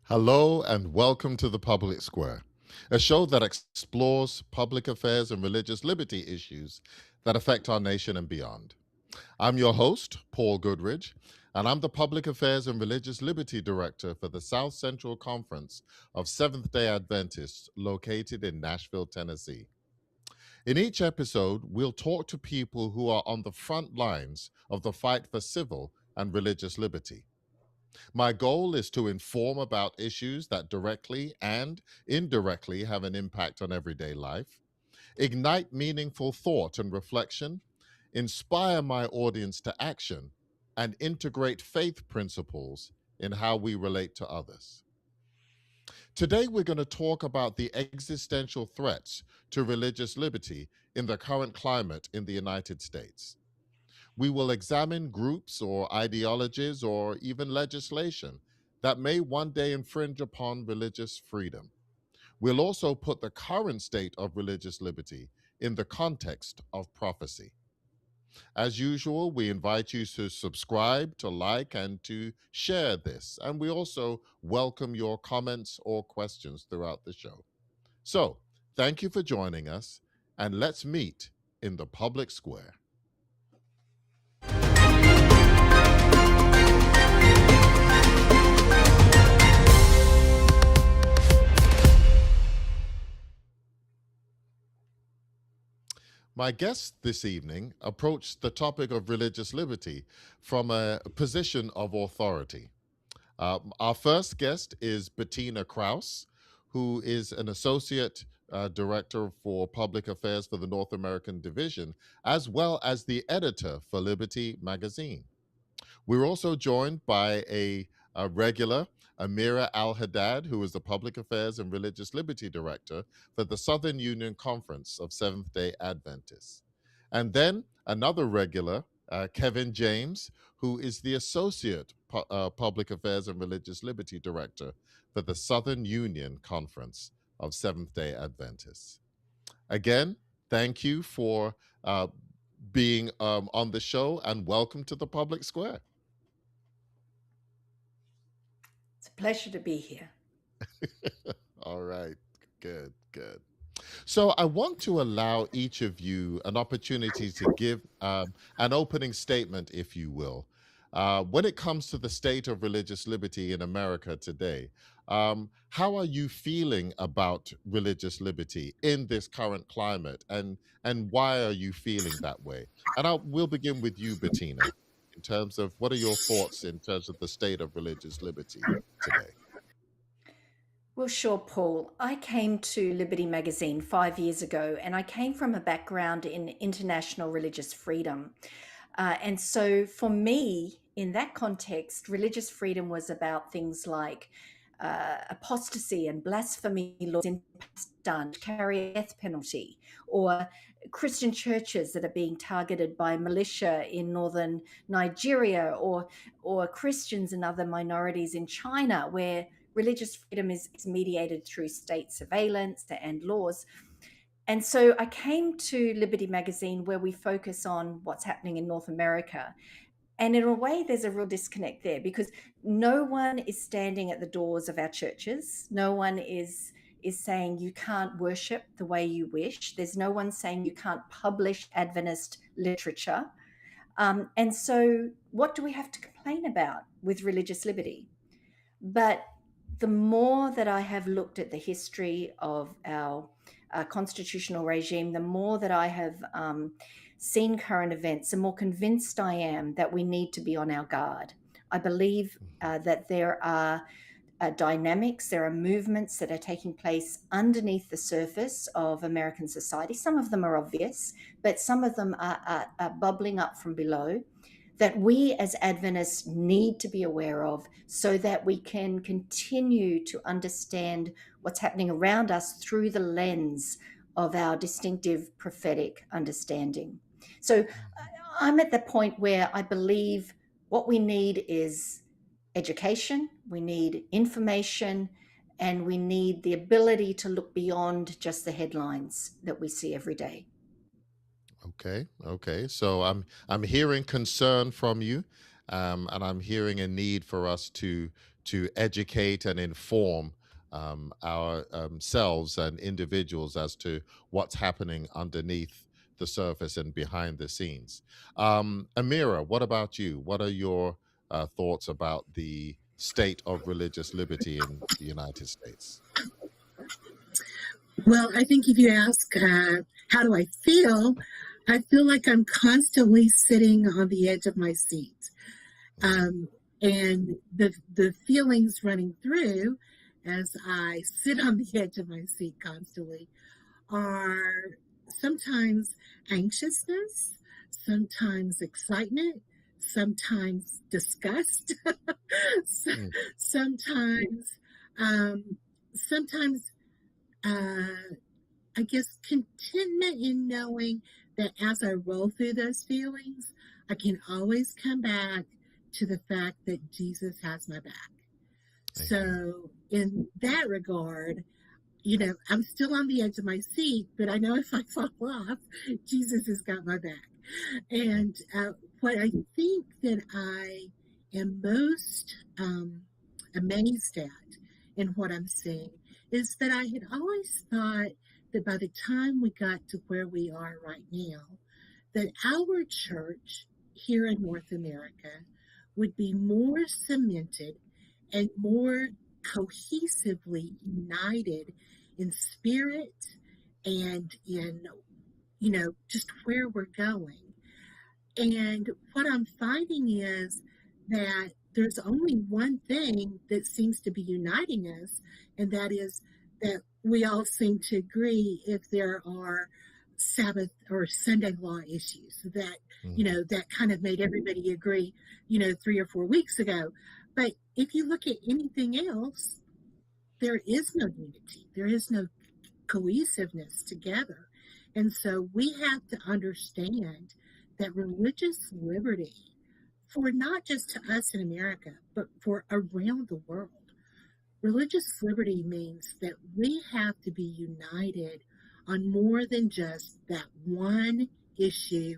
Hello and welcome to the Public Square, a show that explores public affairs and religious liberty issues that affect our nation and beyond. I'm your host, Paul Goodridge, and I'm the Public Affairs and Religious Liberty Director for the South Central Conference of Seventh day Adventists located in Nashville, Tennessee. In each episode, we'll talk to people who are on the front lines of the fight for civil and religious liberty. My goal is to inform about issues that directly and indirectly have an impact on everyday life, ignite meaningful thought and reflection, inspire my audience to action, and integrate faith principles in how we relate to others. Today, we're going to talk about the existential threats to religious liberty in the current climate in the United States. We will examine groups or ideologies or even legislation that may one day infringe upon religious freedom. We'll also put the current state of religious liberty in the context of prophecy. As usual, we invite you to subscribe, to like, and to share this. And we also welcome your comments or questions throughout the show. So, thank you for joining us, and let's meet in the public square. My guest this evening approached the topic of religious liberty from a position of authority. Our first guest is Bettina Krause, who is an associate director for public affairs for the North American Division, as well as the editor for Liberty magazine. We're also joined by a regular, Amira Al Haddad, who is the Public Affairs and Religious Liberty Director for the Southern Union Conference of Seventh day Adventists. And then another regular, Kevin James, who is the Associate Public Affairs and Religious Liberty Director for the Southern Union Conference of Seventh day Adventists. Again, thank you for being on the show and welcome to the Public Square. It's a pleasure to be here. All right. Good, good. So I want to allow each of you an opportunity to give an opening statement, if you will. When it comes to the state of religious liberty in America today, how are you feeling about religious liberty in this current climate, and why are you feeling that way? And we'll begin with you, Bettina, in terms of what are your thoughts in terms of the state of religious liberty today? Well, sure, Paul. I came to Liberty magazine 5 years ago, and I came from a background in international religious freedom. And so, for me, in that context, religious freedom was about things like apostasy and blasphemy laws in Pakistan to carry a death penalty, or Christian churches that are being targeted by militia in northern Nigeria, or Christians and other minorities in China, where religious freedom is mediated through state surveillance and laws. And so I came to Liberty magazine, where we focus on what's happening in North America. And in a way, there's a real disconnect there, because no one is standing at the doors of our churches. No one is saying you can't worship the way you wish. There's no one saying you can't publish Adventist literature. And so what do we have to complain about with religious liberty? But the more that I have looked at the history of our constitutional regime, the more that I have seen current events, the more convinced I am that we need to be on our guard. I believe that there are dynamics, there are movements that are taking place underneath the surface of American society. Some of them are obvious, but some of them are bubbling up from below, that we as Adventists need to be aware of, so that we can continue to understand what's happening around us through the lens of our distinctive prophetic understanding. So I'm at the point where I believe what we need is education, we need information, and we need the ability to look beyond just the headlines that we see every day. Okay, okay. So I'm hearing concern from you, and I'm hearing a need for us to educate and inform ourselves and individuals as to what's happening underneath the surface and behind the scenes. Amira, what about you? What are your thoughts about the state of religious liberty in the United States? Well, I think if you ask, how do I feel like I'm constantly sitting on the edge of my seat. Mhm. And the feelings running through as I sit on the edge of my seat constantly are sometimes anxiousness, sometimes excitement, sometimes disgust, Mm. sometimes, um, sometimes, uh, I guess, contentment in knowing that as I roll through those feelings, I can always come back to the fact that Jesus has my back. Amen. So, in that regard, I'm still on the edge of my seat, but I know if I fall off, Jesus has got my back. Mm. And what I think that I am most amazed at in what I'm seeing is that I had always thought that by the time we got to where we are right now, that our church here in North America would be more cemented and more cohesively united in spirit and in, just where we're going. And what I'm finding is that there's only one thing that seems to be uniting us, and that is that we all seem to agree if there are Sabbath or Sunday law issues that, Mhm. that kind of made everybody agree, 3 or 4 weeks ago. But if you look at anything else, there is no unity, there is no cohesiveness together. And so we have to understand that religious liberty, for not just to us in America, but for around the world, religious liberty means that we have to be united on more than just that one issue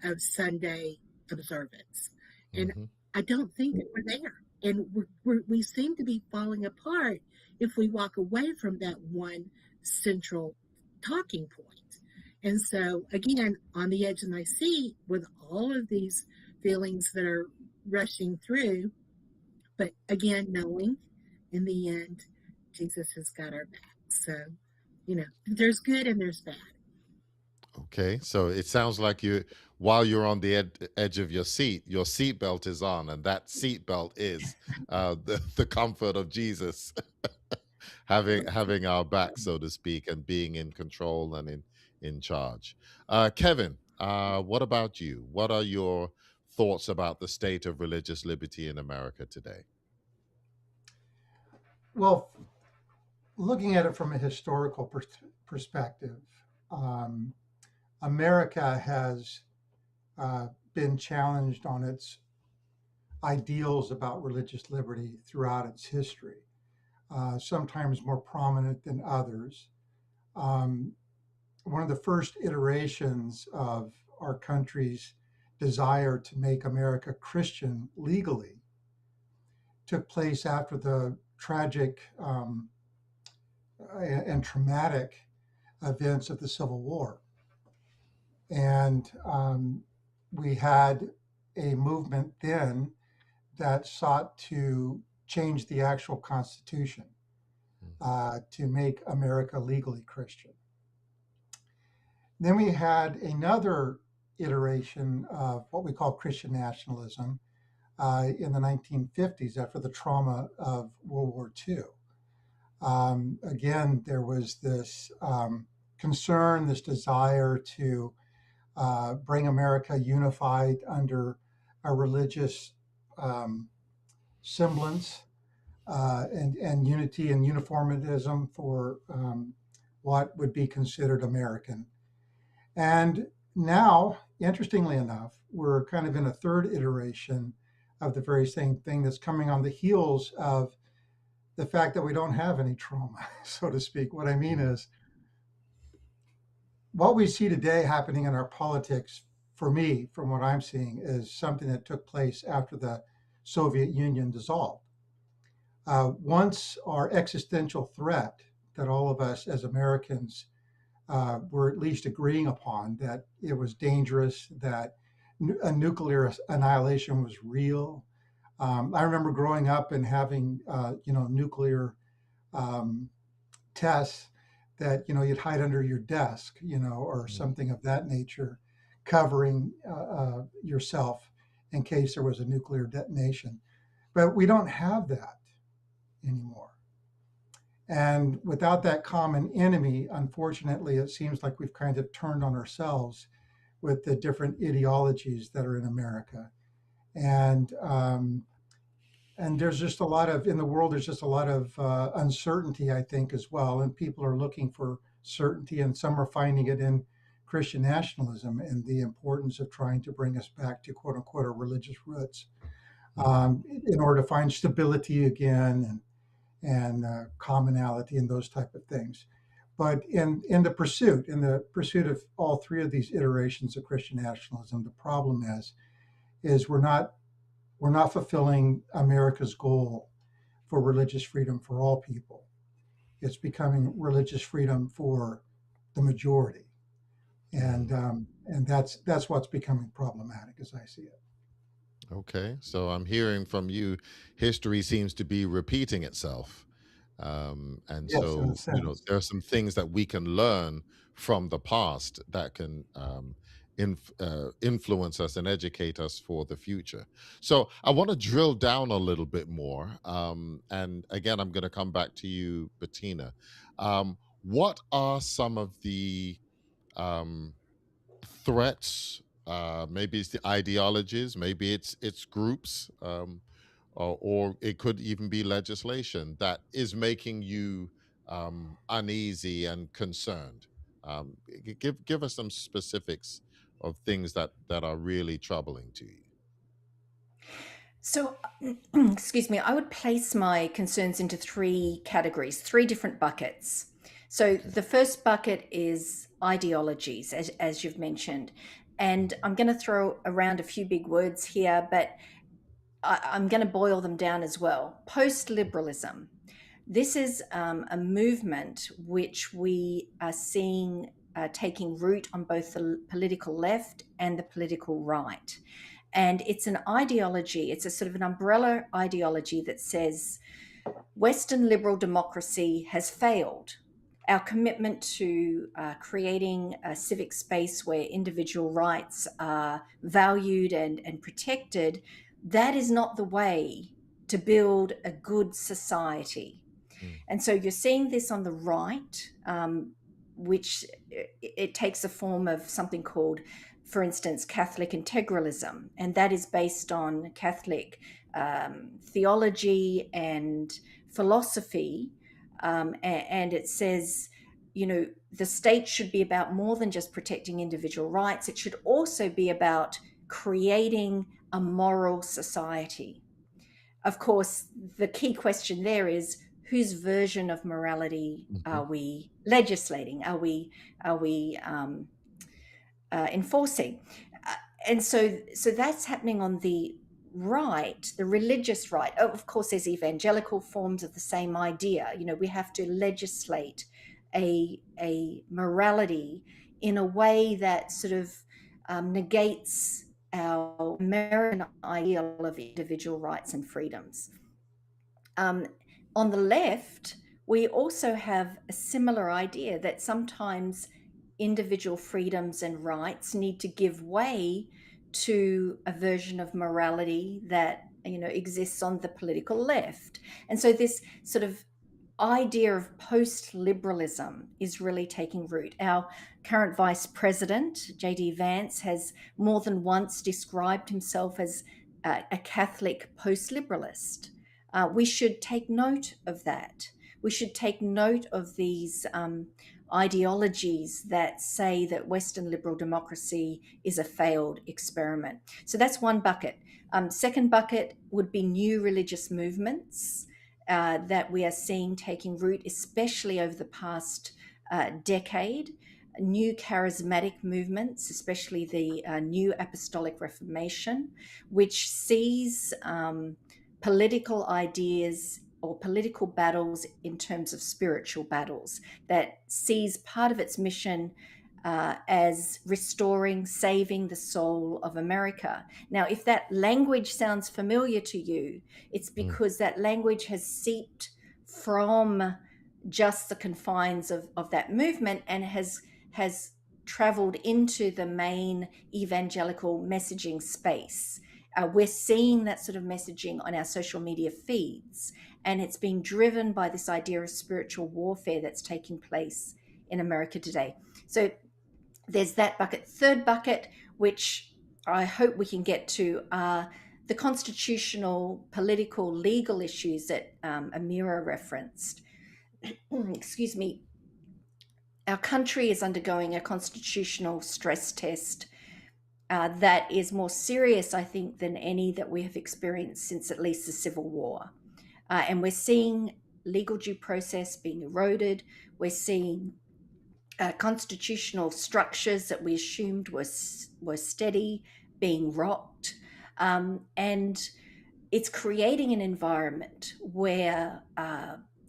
of Sunday observance. And Mhm. I don't think that we're there. And we seem to be falling apart if we walk away from that one central talking point. And so, again, on the edge of my seat with all of these feelings that are rushing through, but again, knowing in the end, Jesus has got our back. So, there's good and there's bad. Okay, so it sounds like while you're on the edge of your seatbelt is on, and that seatbelt is the comfort of Jesus, having our back, so to speak, and being in control and in charge. Kevin, what about you? What are your thoughts about the state of religious liberty in America today? Well, looking at it from a historical perspective, um, America has been challenged on its ideals about religious liberty throughout its history, sometimes more prominent than others. Um, One of the first iterations of our country's desire to make America Christian legally took place after the tragic and traumatic events of the Civil War. And we had a movement then that sought to change the actual Constitution to make America legally Christian. Then we had another iteration of what we call Christian nationalism in the 1950s after the trauma of World War II. Again, there was this concern, this desire to bring America unified under a religious um, semblance and unity and uniformitism for what would be considered American. And now, interestingly enough, we're kind of in a third iteration of the very same thing that's coming on the heels of the fact that we don't have any trauma, so to speak. What I mean is, what we see today happening in our politics, for me, from what I'm seeing, is something that took place after the Soviet Union dissolved. Once our existential threat that all of us as Americans were at least agreeing upon, that it was dangerous, that a nuclear annihilation was real. I remember growing up and having, nuclear um, tests that, you'd hide under your desk, or Mm. something of that nature, covering yourself in case there was a nuclear detonation. But we don't have that anymore. And without that common enemy, unfortunately, it seems like we've kind of turned on ourselves with the different ideologies that are in America. And there's just a lot of in the world. There's just a lot of uncertainty, I think, as well. And people are looking for certainty, and some are finding it in Christian nationalism and the importance of trying to bring us back to quote unquote our religious roots in order to find stability again and commonality and those type of things. But in the pursuit of all three of these iterations of Christian nationalism, the problem is we're not fulfilling America's goal for religious freedom for all people. It's becoming religious freedom for the majority, Mm. and that's what's becoming problematic as I see it. Okay, so I'm hearing from you, history seems to be repeating itself. And Yes, in a so, sense. there are some things that we can learn from the past that can influence us and educate us for the future. So, I want to drill down a little bit more. And again, I'm going to come back to you, Bettina. What are some of the um, threats? Maybe it's the ideologies, maybe it's groups, or it could even be legislation that is making you uneasy and concerned. Give us some specifics of things that are really troubling to you. So, excuse me, I would place my concerns into three categories, three different buckets. So, Okay. the first bucket is ideologies, as you've mentioned. And I'm going to throw around a few big words here, but I'm going to boil them down as well. Post liberalism. This is a movement which we are seeing taking root on both the political left and the political right. And it's an ideology, it's a sort of an umbrella ideology that says Western liberal democracy has failed. Our commitment to creating a civic space where individual rights are valued and protected, that is not the way to build a good society. Mm. And so you're seeing this on the right, which it takes a form of something called, for instance, Catholic integralism. And that is based on Catholic theology and philosophy. And it says, the state should be about more than just protecting individual rights. It should also be about creating a moral society. Of course, the key question there is whose version of morality Mhm. are we legislating? Are we enforcing? And so that's happening on the right, the religious right. Oh, of course, there's evangelical forms of the same idea. We have to legislate a morality in a way that sort of negates our American ideal of individual rights and freedoms. Um, on the left, we also have a similar idea that sometimes individual freedoms and rights need to give way to a version of morality that exists on the political left. And so this sort of idea of post-liberalism is really taking root. Our current Vice President, J.D. Vance, has more than once described himself as a Catholic post-liberalist. We should take note of that. We should take note of these ideologies that say that Western liberal democracy is a failed experiment. So that's one bucket. Second bucket would be new religious movements that we are seeing taking root, especially over the past decade. New charismatic movements, especially the New Apostolic Reformation, which sees political ideas or political battles in terms of spiritual battles, that sees part of its mission as restoring, saving the soul of America. Now, if that language sounds familiar to you, it's Mm, because that language has seeped from just the confines of that movement and has traveled into the main evangelical messaging space. We're seeing that sort of messaging on our social media feeds, and it's being driven by this idea of spiritual warfare that's taking place in America today. So there's that bucket. Third bucket, which I hope we can get to, are the constitutional, political, legal issues that Amira referenced. Excuse me. Our country is undergoing a constitutional stress test that is more serious, I think, than any that we have experienced since at least the Civil War. And we're seeing legal due process being eroded. We're seeing constitutional structures that we assumed were steady being rocked. And it's creating an environment where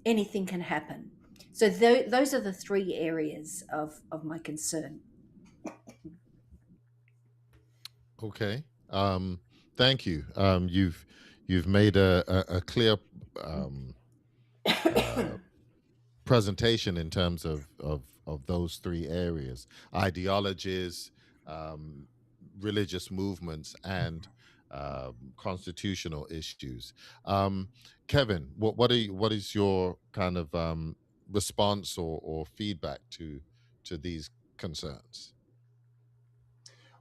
anything can happen. So those are the three areas of my concern. okay. Thank you. You've made a clear um, uh, presentation in terms of those three areas: ideologies, um, religious movements, and constitutional issues. Um, Kevin, what is your kind of response or feedback to these concerns?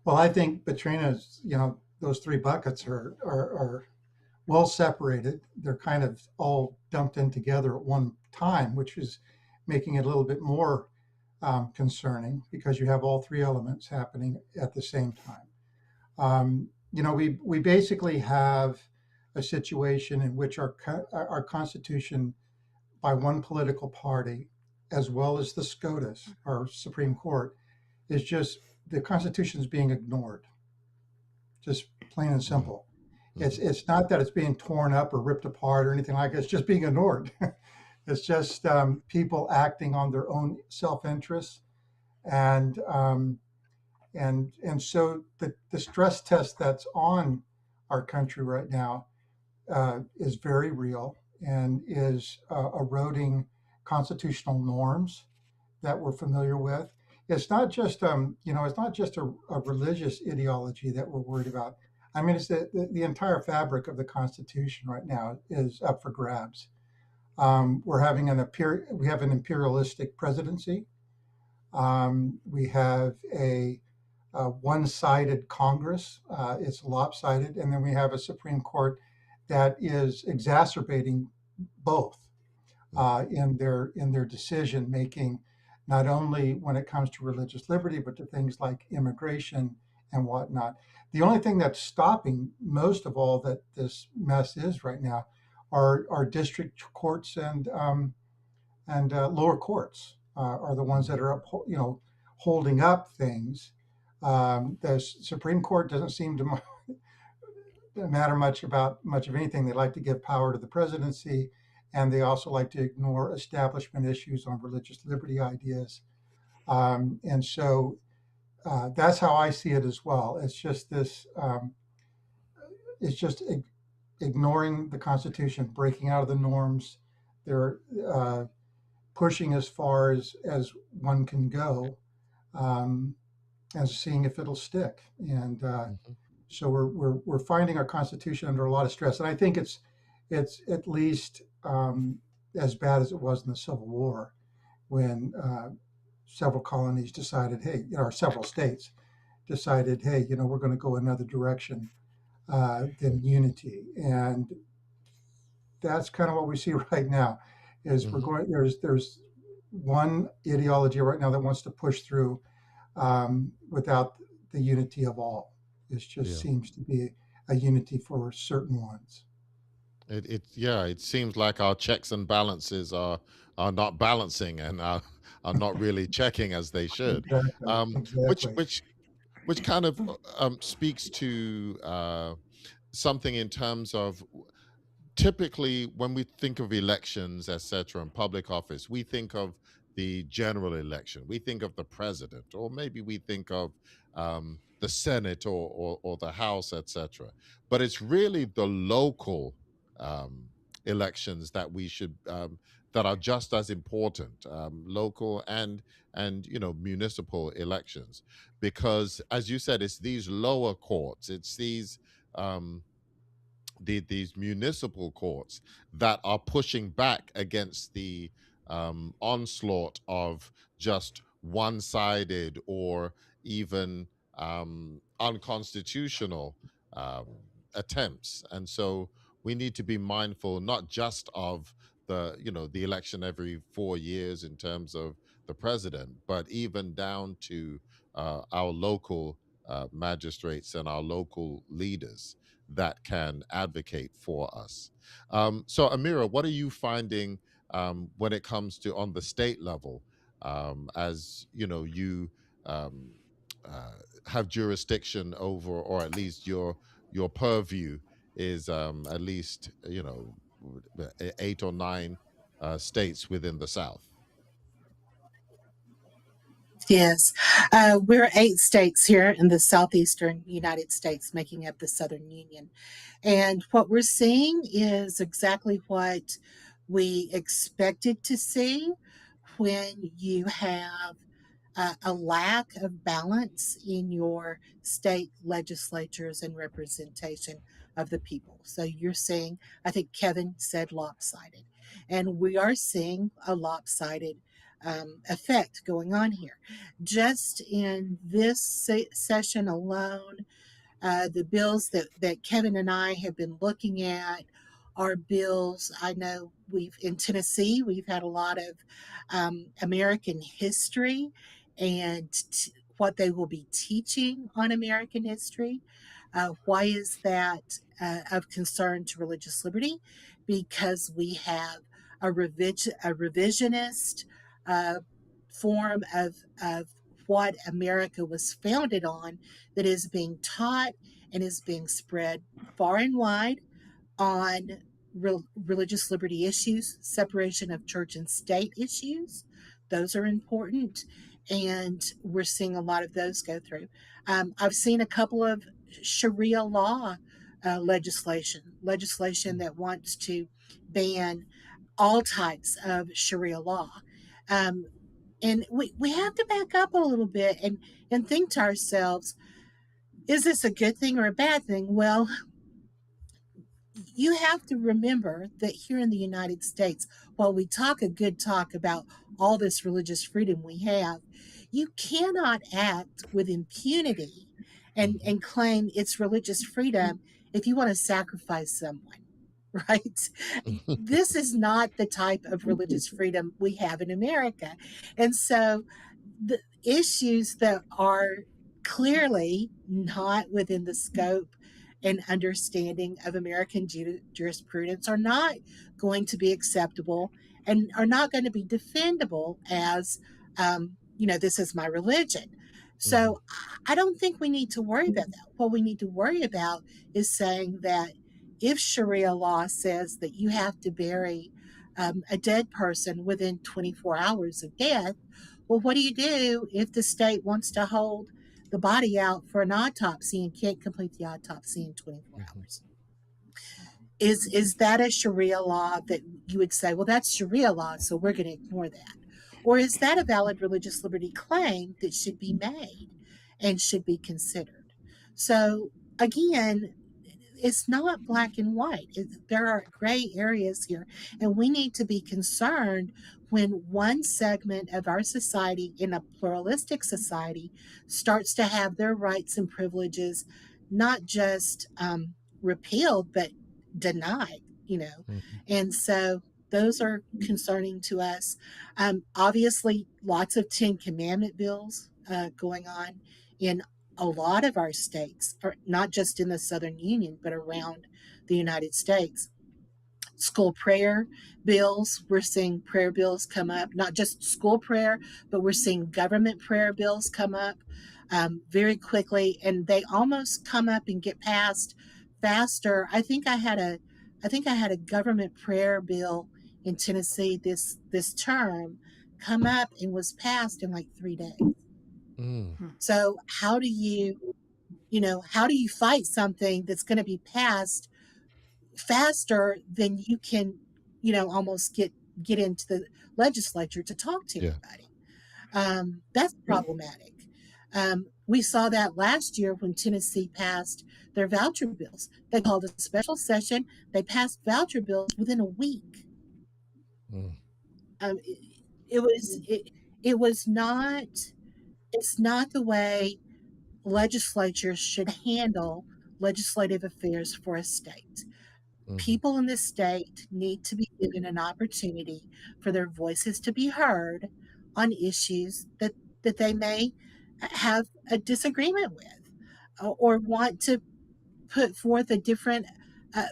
Well, I think Katrina's, those three buckets are well separated. They're kind of all dumped in together at one time, which is making it a little bit more concerning because you have all three elements happening at the same time. We basically have a situation in which our Constitution, by one political party, as well as the SCOTUS, our Supreme Court, is just the Constitution is being ignored, just plain and Mm, simple. It's mhm, it's not that it's being torn up or ripped apart or anything like that. It's just being ignored. It's just people acting on their own self-interest, and so the stress test that's on our country right now is very real and is eroding constitutional norms that we're familiar with. It's not just a religious ideology that we're worried about. I mean, it's the entire fabric of the Constitution right now is up for grabs. We have an imperialistic presidency. We have a one-sided Congress. It's lopsided, and then we have a Supreme Court that is exacerbating both mm, in their decision making, not only when it comes to religious liberty, but to things like immigration and whatnot. The only thing that's stopping most of all that this mess is right now are district courts and lower courts are the ones that are holding up things. The Supreme Court doesn't seem to matter much about much of anything. They like to give power to the presidency, and they also like to ignore establishment issues on religious liberty ideas. And so that's how I see it as well. It's just this. It's just ignoring the Constitution, breaking out of the norms. They're pushing as far as one can go, um, and seeing if it'll stick. And mhm. so we're finding our Constitution under a lot of stress, and I think it's at least as bad as it was in the Civil War when several colonies decided, hey, or several states decided, hey, we're going to go another direction than unity, and that's kind of what we see right now. Is we're Mhm. going there's one ideology right now that wants to push through without the unity of all. It just Yeah. seems to be a unity for certain ones. It seems like our checks and balances are not balancing and are not really checking as they should. Exactly, Um, which exactly. which which kind of speaks to something in terms of typically when we think of elections, etc., and public office, we think of the general election, we think of the president, or maybe we think of the Senate or the House, etc. But it's really the local um, elections that we should that are just as important, local and municipal elections, because as you said, it's these lower courts, it's um, these municipal courts that are pushing back against the onslaught of just one-sided or even unconstitutional um, attempts. And so we need to be mindful not just of the election every 4 years in terms of the president, but even down to our local magistrates and our local leaders that can advocate for us. So, Amira, what are you finding when it comes to on the state level, as you um, uh, have jurisdiction over, or at least your purview is at least 8 or 9 states within the South. Yes, we're 8 states here in the southeastern United States, making up the Southern Union. And what we're seeing is exactly what we expected to see when you have a lack of balance in your state legislatures and representation of the people. So you're seeing, I think Kevin said lopsided, and we are seeing a lopsided effect going on here. Just in this session alone, the bills that Kevin and I have been looking at are bills. I know in Tennessee, we've had a lot of American history and what they will be teaching on American history. Why is that of concern to religious liberty? Because we have a revisionist uh, form of what America was founded on that is being taught and is being spread far and wide on religious liberty issues, separation of church and state issues. Those are important. And we're seeing a lot of those go through. I've seen a couple of Sharia law legislation that wants to ban all types of Sharia law. Um, and we have to back up a little bit and think to ourselves, is this a good thing or a bad thing? Well, you have to remember that here in the United States, while we talk a good talk about all this religious freedom we have, you cannot act with impunity Mhm. and claim it's religious freedom if you want to sacrifice someone, right? This is not the type of religious freedom we have in America. And so the issues that are clearly not within the scope and understanding of American jurisprudence are not going to be acceptable and are not going to be defendable as, this is my religion. Mhm. So I don't think we need to worry about that. What we need to worry about is saying that if Sharia law says that you have to bury a dead person within 24 hours of death, well, what do you do if the state wants to hold the body out for an autopsy and can't complete the autopsy in 24 Mhm. hours? Is that a Sharia law that you would say, well, that's Sharia law, so we're going to ignore that? Or is that a valid religious liberty claim that should be made and should be considered? So again, it's not black and white. There are gray areas here, and we need to be concerned when one segment of our society, in a pluralistic society, starts to have their rights and privileges not just repealed, but denied. Mhm. And so those are concerning to us. Obviously, lots of Ten Commandment bills going on in a lot of our states, or not just in the Southern Union, but around the United States. School prayer bills, we're seeing prayer bills come up, not just school prayer, but we're seeing government prayer bills come up very quickly, and they almost come up and get passed faster. I think I had I think I had a government prayer bill in Tennessee this term come up and was passed in like 3 days. Mm. So how do how do you fight something that's going to be passed faster than you can, almost get into the legislature to talk to Yeah. anybody? That's problematic. We saw that last year when Tennessee passed their voucher bills. They called a special session. They passed voucher bills within a week. Mm. Um, it, it was it was not. It's not the way legislatures should handle legislative affairs for a state. Mhm. People in this state need to be given an opportunity for their voices to be heard on issues that they may have a disagreement with, or want to put forth a different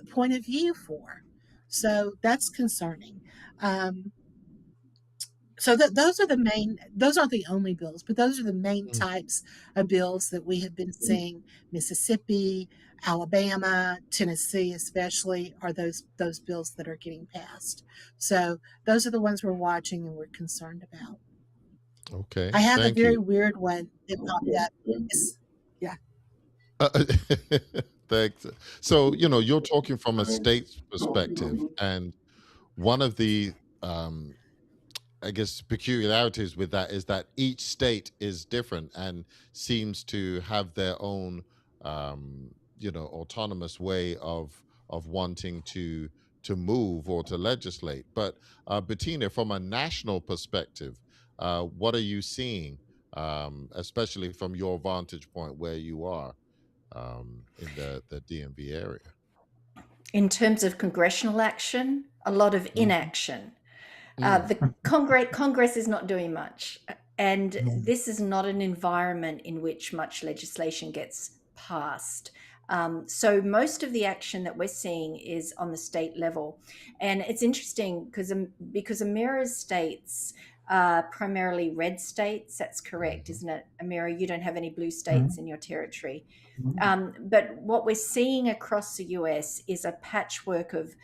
point of view for. So that's concerning. Um, so those aren't the only bills, but those are the main Mm. types of bills that we have been seeing. Mississippi, Alabama, Tennessee especially are those bills that are getting passed. So those are the ones we're watching and we're concerned about. Okay. I have a Thank you. very weird one that popped up. Yeah. Uh, Thanks. So, you're talking from a state's perspective, and one of the um, I guess peculiarities with that is that each state is different and seems to have their own autonomous way of wanting to move or to legislate. But Bettina, from a national perspective, what are you seeing, especially from your vantage point where you are in the DMV area? In terms of congressional action, a lot of Mhm. inaction. Mm. The Congress is not doing much, and Mm. this is not an environment in which much legislation gets passed. So most of the action that we're seeing is on the state level, and it's interesting because Amira's states are primarily red states. That's correct, Mhm. isn't it, Amira? You don't have any blue states Mm. in your territory. But what we're seeing across the US is a patchwork of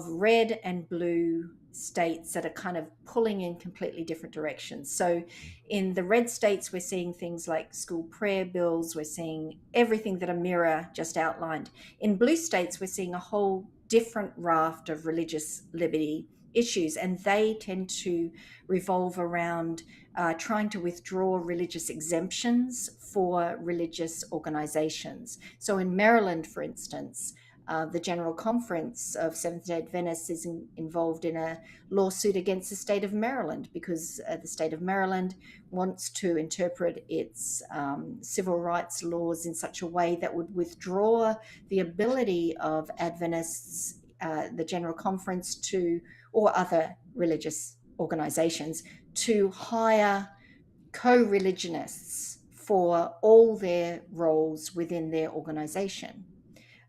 red and blue states that are kind of pulling in completely different directions. So in the red states, we're seeing things like school prayer bills, we're seeing everything that Amira just outlined. In blue states, we're seeing a whole different raft of religious liberty issues, and they tend to revolve around trying to withdraw religious exemptions for religious organizations. So in Maryland, for instance, the General Conference of Seventh-day Adventists is involved in a lawsuit against the state of Maryland because the state of Maryland wants to interpret its civil rights laws in such a way that would withdraw the ability of Adventists, the General Conference, or other religious organizations to hire co-religionists for all their roles within their organization.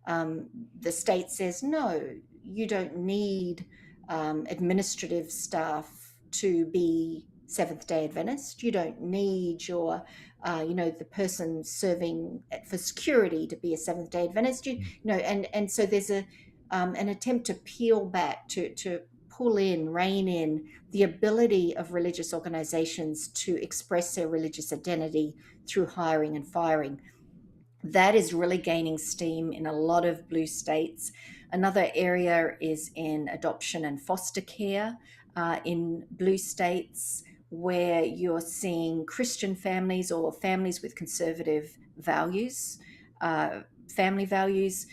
The state says, no, you don't need administrative staff to be Seventh day Adventist. You don't need the person serving for security to be a Seventh day Adventist. And so there's an attempt to peel back, to pull in, rein in the ability of religious organizations to express their religious identity through hiring and firing. That is really gaining steam in a lot of blue states. Another area is in adoption and foster care in blue states, where you're seeing Christian families or families with conservative values, family values,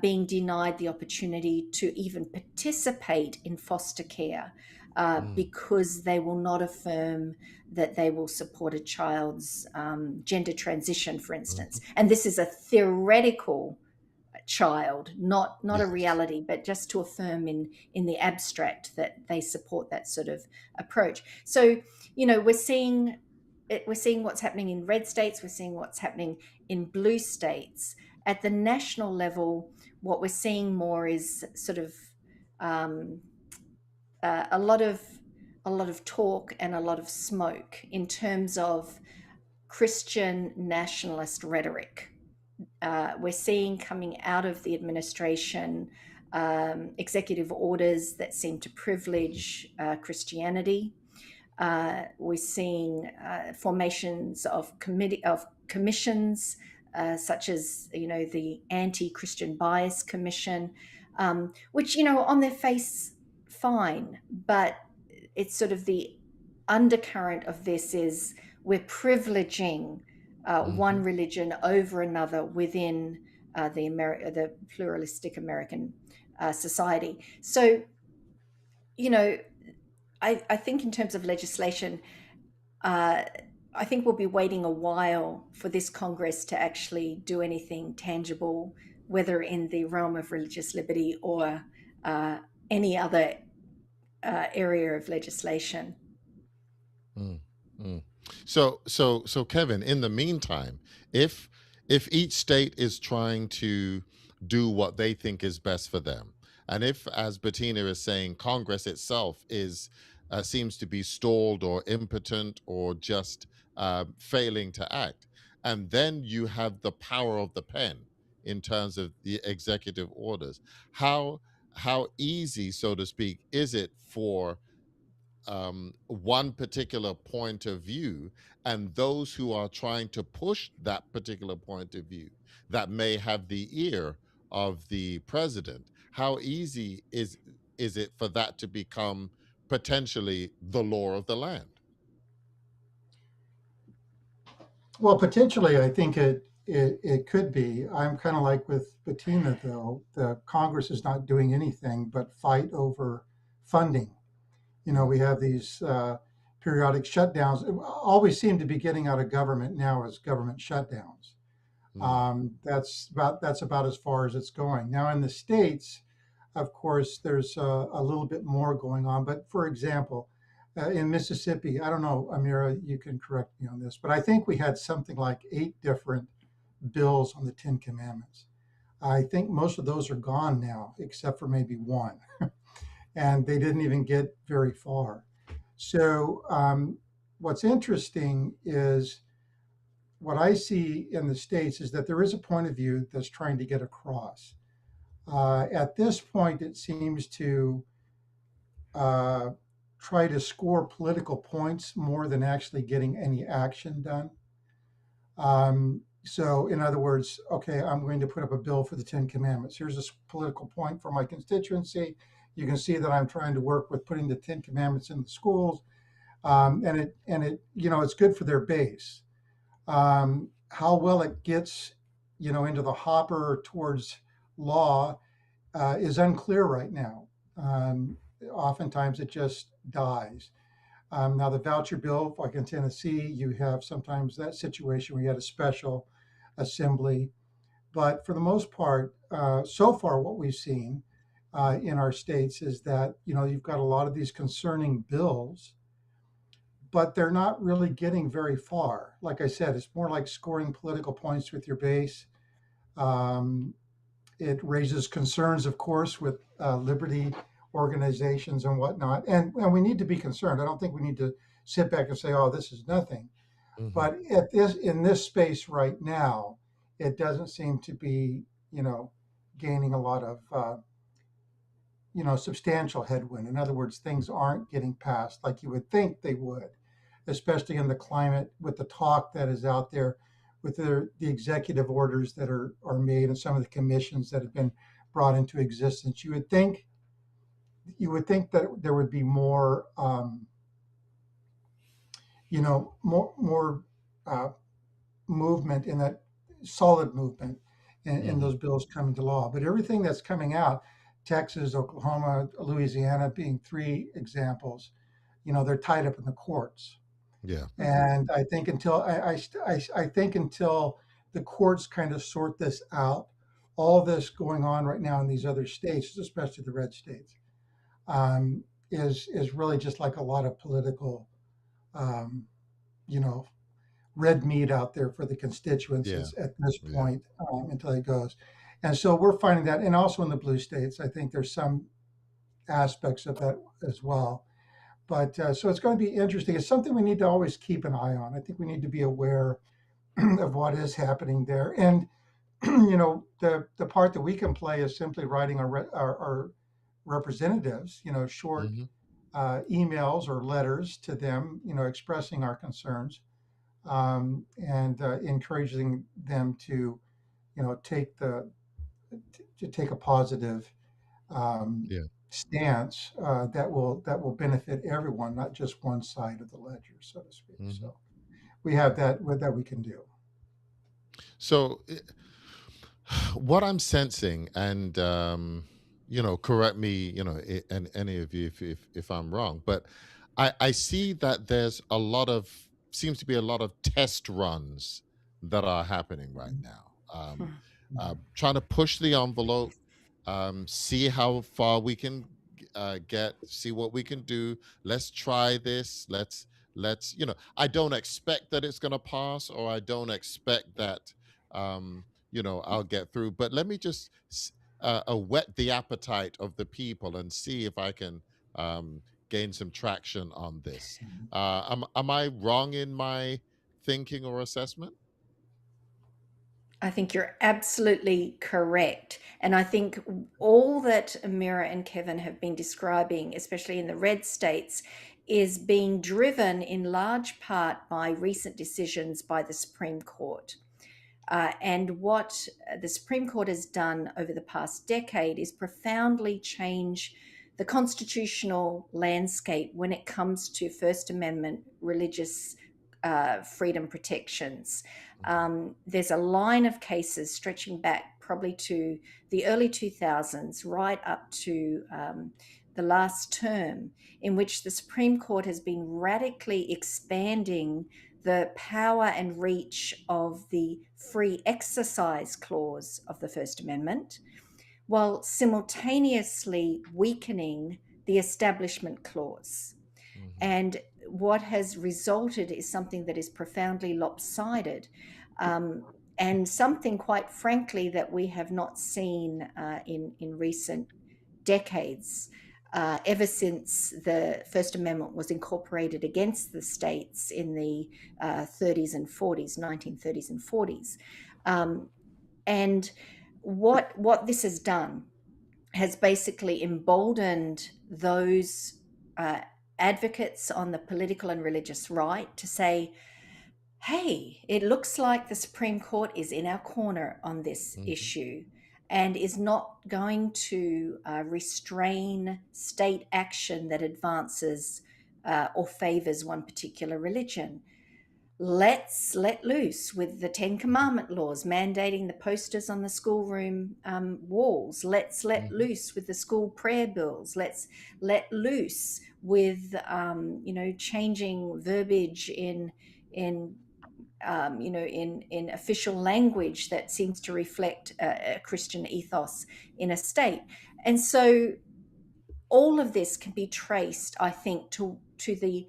being denied the opportunity to even participate in foster care Mm. because they will not affirm that they will support a child's gender transition, for instance. Mhm. And this is a theoretical child, not a Yes. reality, but just to affirm in the abstract that they support that sort of approach. So, we're seeing what's happening in red states, we're seeing what's happening in blue states. At the national level, what we're seeing more is sort of um, a lot of talk and a lot of smoke in terms of Christian nationalist rhetoric. We're seeing coming out of the administration executive orders that seem to privilege Christianity. We're seeing formations of commissions, such as the Anti-Christian Bias Commission, which on their face fine, but it's sort of the undercurrent of this is we're privileging Hmm. one religion over another within the pluralistic American society. So, you know, I think in terms of legislation, uh, I think we'll be waiting a while for this Congress to actually do anything tangible, whether in the realm of religious liberty or uh, any other area of legislation. Mm, mm. So Kevin, in the meantime, if if each state is trying to do what they think is best for them, and if, as Bettina is saying, Congress itself is seems to be stalled or impotent or just failing to act, and then you have the power of the pen in terms of the executive orders, how how easy, so to speak, is it for one particular point of view and those who are trying to push that particular point of view that may have the ear of the president? How easy is it for that to become potentially the law of the land? Well, potentially, I think it could be. I'm kind of like with Bettina, though. The Congress is not doing anything but fight over funding. Mm, We have these periodic shutdowns. All we seem to be getting out of government now is government shutdowns. mm, That's about as far as it's going. Now, in the states, of course, there's a little bit more going on. But for example, in Mississippi, I don't know, Amira, you can correct me on this, but I think we had something like 8 different bills on the Ten Commandments. I think most of those are gone now, except for maybe one, and they didn't even get very far. So, what's interesting is what I see in the States is that there is a point of view that's trying to get across. At this point, it seems to uh, try to score political points more than actually getting any action done. So, in other words, okay, I'm going to put up a bill for the Ten Commandments. Here's a political point for my constituency. You can see that I'm trying to work with putting the Ten Commandments in the schools, and it's good for their base. How well it gets, into the hopper towards law is unclear right now. Um, Oftentimes, it just dies. Now, the voucher bill, like in Tennessee, you have sometimes that situation where you had a special assembly. But for the most part, so far, what we've seen in our states is that, you've got a lot of these concerning bills, but they're not really getting very far. Like I said, it's more like scoring political points with your base. Um, it raises concerns, of course, with liberty organizations and whatnot. And we need to be concerned. I don't think we need to sit back and say, "Oh, this is nothing." hmm. But in this space right now, it doesn't seem to be, gaining a lot of substantial headwind. In other words, things aren't getting passed like you would think they would, especially in the climate with the talk that is out there, with the executive orders that are made and some of the commissions that have been brought into existence. You would think that there would be more, more uh, movement in that solid movement in Hmm. those bills coming to law. But everything that's coming out, Texas, Oklahoma, Louisiana being three examples, they're tied up in the courts. Yeah. And I think I think until the courts kind of sort this out, all this going on right now in these other states, especially the red states, is really just like a lot of political, um, you know, red meat out there for the Yeah. constituencies at this Yeah. point until it goes. And so we're finding that, and also in the blue states, I think there's some aspects of that as well. But so it's going to be interesting. It's something we need to always keep an eye on. I think we need to be aware of what is happening there. And the part that we can play is simply writing our representatives, short Hmm. emails or letters to them, expressing our concerns, and encouraging them to, take to take a positive um, Yeah. stance that will benefit everyone, not just one side of the ledger, so to speak. Hmm. So we have that we can do. So, what I'm sensing, and correct me, and any of you if I'm wrong, but I see that there's seems to be a lot of test runs that are happening right now. Trying to push the envelope, see how far we can get, see what we can do. Let's try this. Let's. I don't expect that it's going to pass, or I don't expect that. I'll get through. But let me just whet the appetite of the people and see if I can um, gain some traction on this. Am I wrong in my thinking or assessment? I think you're absolutely correct. And I think all that Amira and Kevin have been describing, especially in the red states, is being driven in large part by recent decisions by the Supreme Court. And what the Supreme Court has done over the past decade is profoundly change the constitutional landscape when it comes to First Amendment religious freedom protections. There's a line of cases stretching back probably to the early 2000s, right up to the last term, in which the Supreme Court has been radically expanding the power and reach of the free exercise clause of the First Amendment, while simultaneously weakening the Establishment Clause. Hmm. And what has resulted is something that is profoundly lopsided, and something, quite frankly, that we have not seen in recent decades. Ever since the First Amendment was incorporated against the states in the 30s and 40s, 1930s and 40s. And what this has done has basically emboldened those uh, advocates on the political and religious right to say, hey, it looks like the Supreme Court is in our corner on this Hmm. issue and is not going to restrain state action that advances or favors one particular religion. Let's let loose with the Ten Commandment laws mandating the posters on the schoolroom walls. Let's let Hmm. loose with the school prayer bills. Let's let loose with changing verbiage in in official language that seems to reflect a Christian ethos in a state. And so all of this can be traced, I think, to the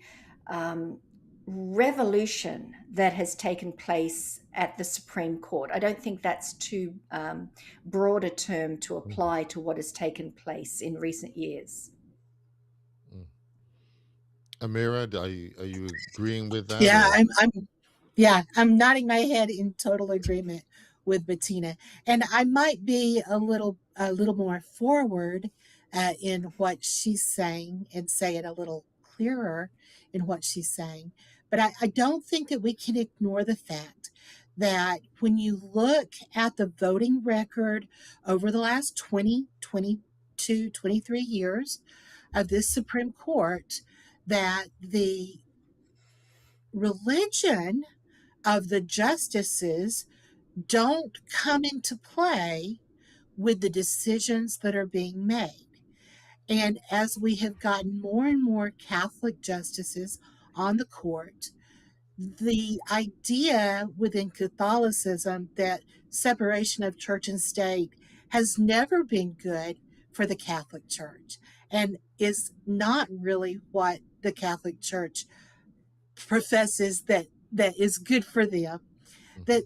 um, revolution that has taken place at the Supreme Court. I don't think that's too broad a term to apply to what has taken place in recent years. Hmm. Amira, are you agreeing with that, Yeah, or? I'm nodding my head in total agreement with Bettina, and I might be a little more forward in what she's saying and say it a little clearer in what she's saying. But I don't think that we can ignore the fact that when you look at the voting record over the last 20, 22, 23 years of this Supreme Court, that the religion of the justices don't come into play with the decisions that are being made. And as we have gotten more and more Catholic justices on the court, the idea within Catholicism that separation of church and state has never been good for the Catholic Church and is not really what the Catholic Church professes that is good for them. Mhm.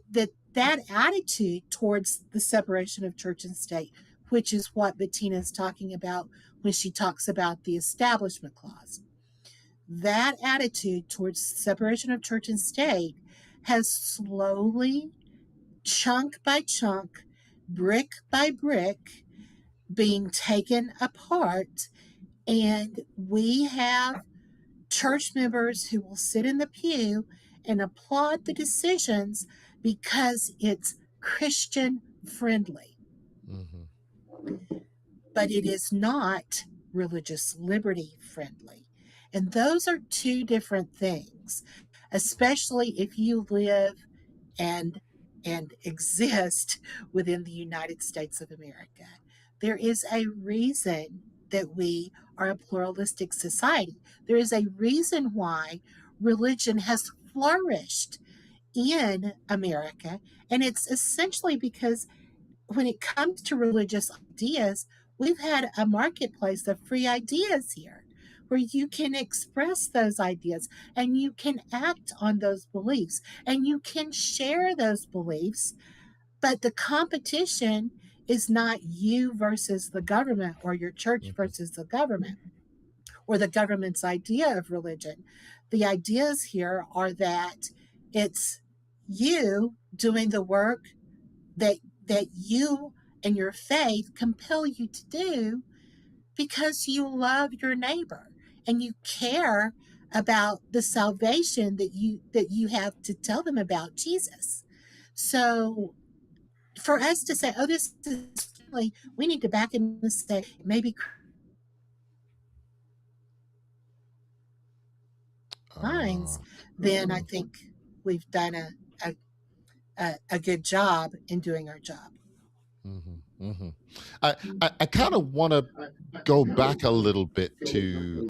That attitude towards the separation of church and state, which is what Bettina is talking about when she talks about the Establishment Clause, that attitude towards separation of church and state has slowly chunk by chunk, brick by brick, being taken apart. And we have church members who will sit in the pew and applaud the decisions because it's Christian friendly, Hmm. but it is not religious liberty friendly. And those are two different things, especially if you live and exist within the United States of America. There is a reason that we are a pluralistic society. There is a reason why religion has flourished in America, and it's essentially because when it comes to religious ideas, we've had a marketplace of free ideas here where you can express those ideas and you can act on those beliefs and you can share those beliefs. But the competition is not you versus the government or your church Hmm. versus the government or the government's idea of religion. The ideas here are that it's you doing the work that you and your faith compel you to do because you love your neighbor and you care about the salvation that you have to tell them about Jesus. So for us to say, oh, this is friendly, we need to back in and say maybe Uh, minds, then I think we've done a, a good job in doing our job. mhm, mhm. I kind of want to go back a little bit to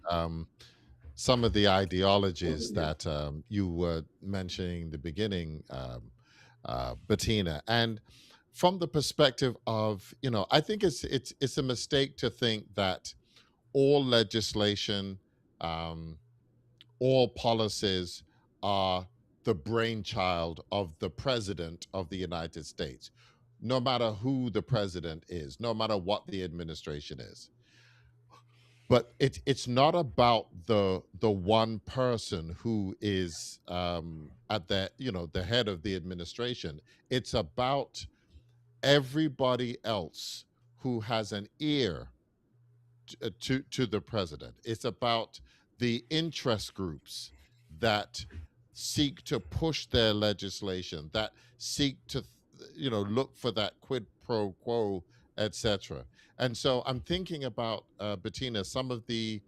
some of the ideologies that you were mentioning in the beginning, Bettina, and from the perspective of, I think it's a mistake to think that all legislation, um, all policies are the brainchild of the president of the United States, no matter who the president is, no matter what the administration is. But it's not about the one person who is at the head of the administration. It's about everybody else who has an ear to the president. It's about the interest groups that seek to push their legislation, that seek to look for that quid pro quo, etc. And so I'm thinking about, Bettina, some of the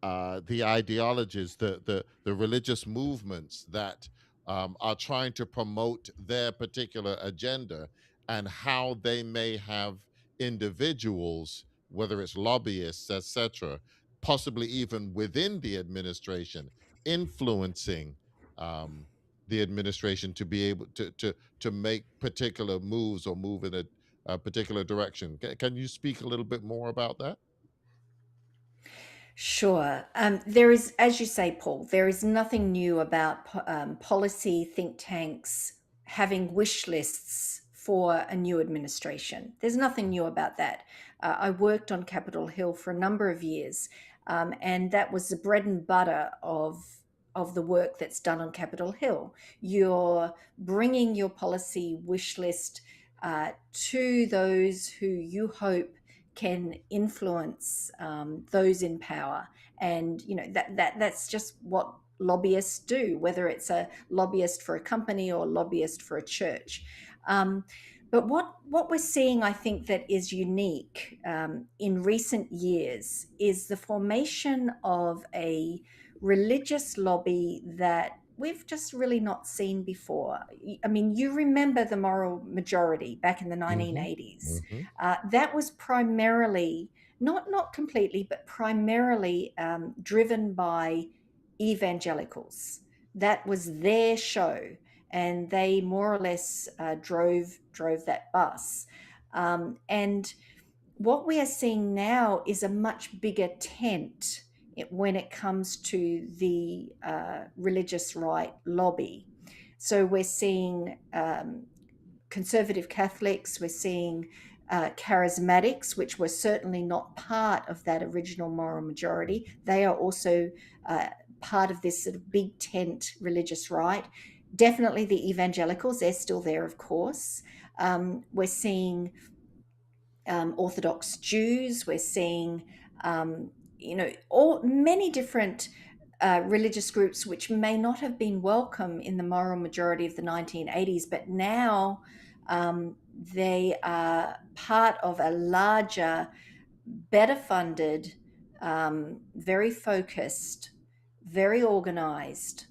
ideologies, the religious movements that are trying to promote their particular agenda, and how they may have individuals, whether it's lobbyists, etc., possibly even within the administration, influencing um, the administration to be able to make particular moves or move in a particular direction. Can you speak a little bit more about that? Sure. There is, as you say, Paul, there is nothing new about policy think tanks having wish lists for a new administration. There's nothing new about that. I worked on Capitol Hill for a number of years, and that was the bread and butter of the work that's done on Capitol Hill. You're bringing your policy wish list to those who you hope can influence those in power, and that's just what lobbyists do, whether it's a lobbyist for a company or a lobbyist for a church. But what we're seeing, I think, that is unique in recent years is the formation of a religious lobby that we've just really not seen before. I mean, you remember the moral majority back in the Hmm. 1980s. Hmm. That was primarily, not completely, but primarily driven by evangelicals. That was their show, and they more or less drove that bus. And what we are seeing now is a much bigger tent when it comes to the religious right lobby. So we're seeing conservative Catholics, we're seeing charismatics, which were certainly not part of that original moral majority. They are also part of this sort of big tent religious right. Definitely the evangelicals, they're still there, of course. We're seeing Orthodox Jews, we're seeing, all many different religious groups which may not have been welcome in the moral majority of the 1980s, but now they are part of a larger, better funded, very focused, very organized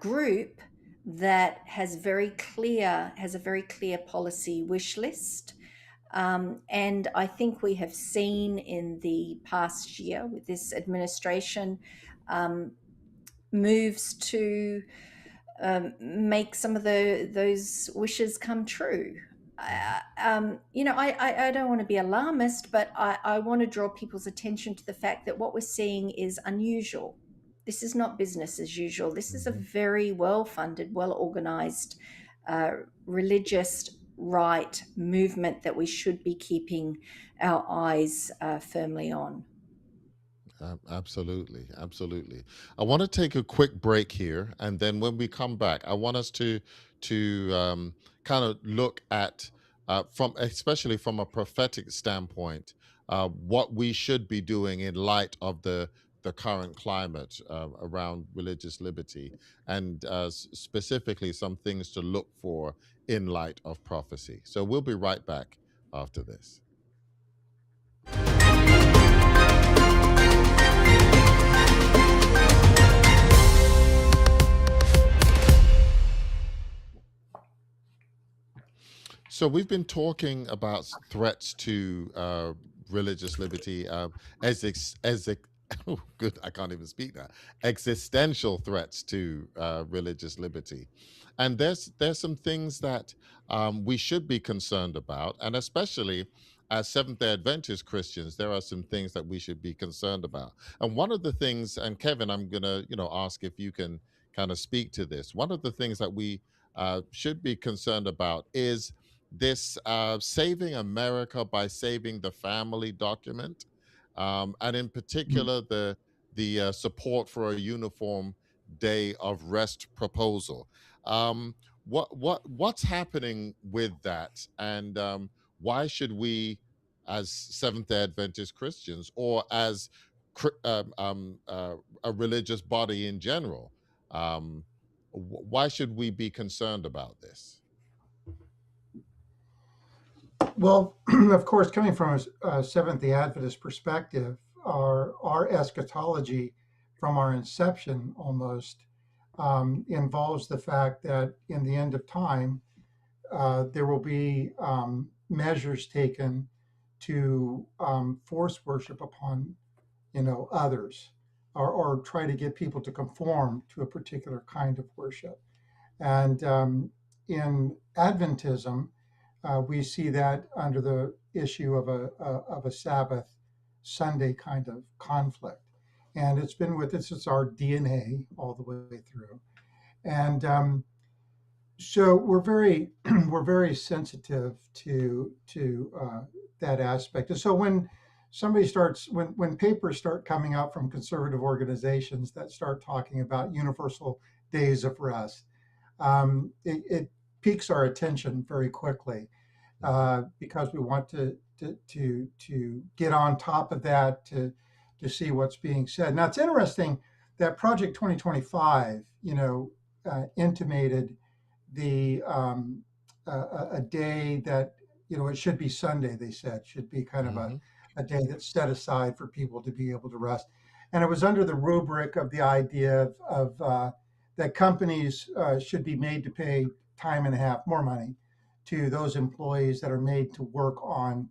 group that has a very clear policy wish list. And I think we have seen in the past year with this administration um, moves to make some of those wishes come true. I don't want to be alarmist, but I want to draw people's attention to the fact that what we're seeing is unusual. This is not business as usual. This is a Hmm. very well funded, well organized religious right movement that we should be keeping our eyes firmly on. Absolutely, absolutely. I want to take a quick break here, and then when we come back, I want us to kind of look at from especially from a prophetic standpoint, what we should be doing in light of the current climate around religious liberty, and specifically some things to look for in light of prophecy. So we'll be right back after this. So we've been talking about threats to religious liberty oh, good, I can't even speak now. Existential threats to religious liberty, and there's some things that we should be concerned about, and especially as Seventh Day Adventist Christians, there are some things that we should be concerned about. And one of the things, and Kevin, I'm gonna ask if you can kind of speak to this. One of the things that we should be concerned about is this Saving America by Saving the Family document, and in Mm. particular the support for a uniform day of rest proposal. Um, what's happening with that, and why should we, as Seventh Day Adventist Christians, or as a religious body in general, why should we be concerned about this? Well, of course, coming from a Seventh day Adventist perspective, our eschatology from our inception almost involves the fact that in the end of time, there will be measures taken to force worship upon others, or try to get people to conform to a particular kind of worship. And in Adventism, we see that under the issue of a Sabbath Sunday kind of conflict, and it's been with us. It's our DNA all the way through, and so we're very we're very sensitive to that aspect. And so when when papers start coming out from conservative organizations that start talking about universal days of rest, it piques our attention very quickly, Hmm. because we want to get on top of that, to see what's being said. Now it's interesting that Project 2025, intimated the a day that it should be Sunday. They said should be kind of Hmm. a day that's set aside for people to be able to rest, and it was under the rubric of the idea of that companies should be made to pay time and a half more money to those employees that are made to work on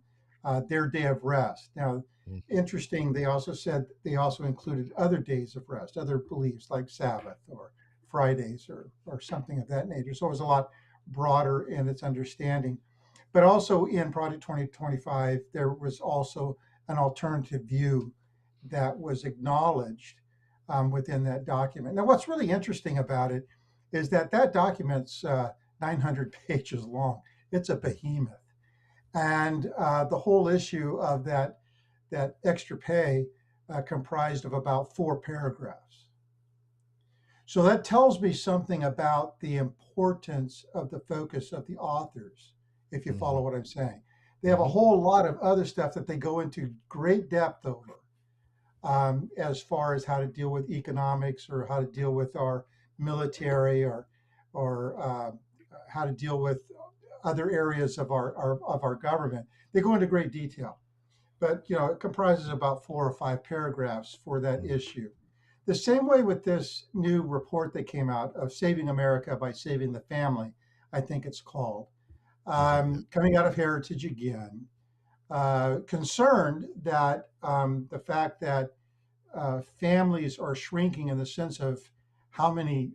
their day of rest. Now, interesting, they also said they also included other days of rest, other beliefs like Sabbath or Fridays or something of that nature. So it was a lot broader in its understanding. But also in Project 2025, there was also an alternative view that was acknowledged within that document. Now, what's really interesting about it is that that document's 900 pages long. It's a behemoth, and the whole issue of that extra pay comprised of about 4 paragraphs. So that tells me something about the importance of the focus of the authors, if you follow Mhm. what I'm saying. They have a Mhm. whole lot of other stuff that they go into great depth over, as far as how to deal with economics or how to deal with our military or how to deal with other areas of our government. They go into great detail, but it comprises about 4 or 5 paragraphs for that Mhm. issue. The same way with this new report that came out of Saving America by Saving the Family, I think it's called, Yeah. coming out of Heritage again, concerned that the fact that families are shrinking in the sense of how many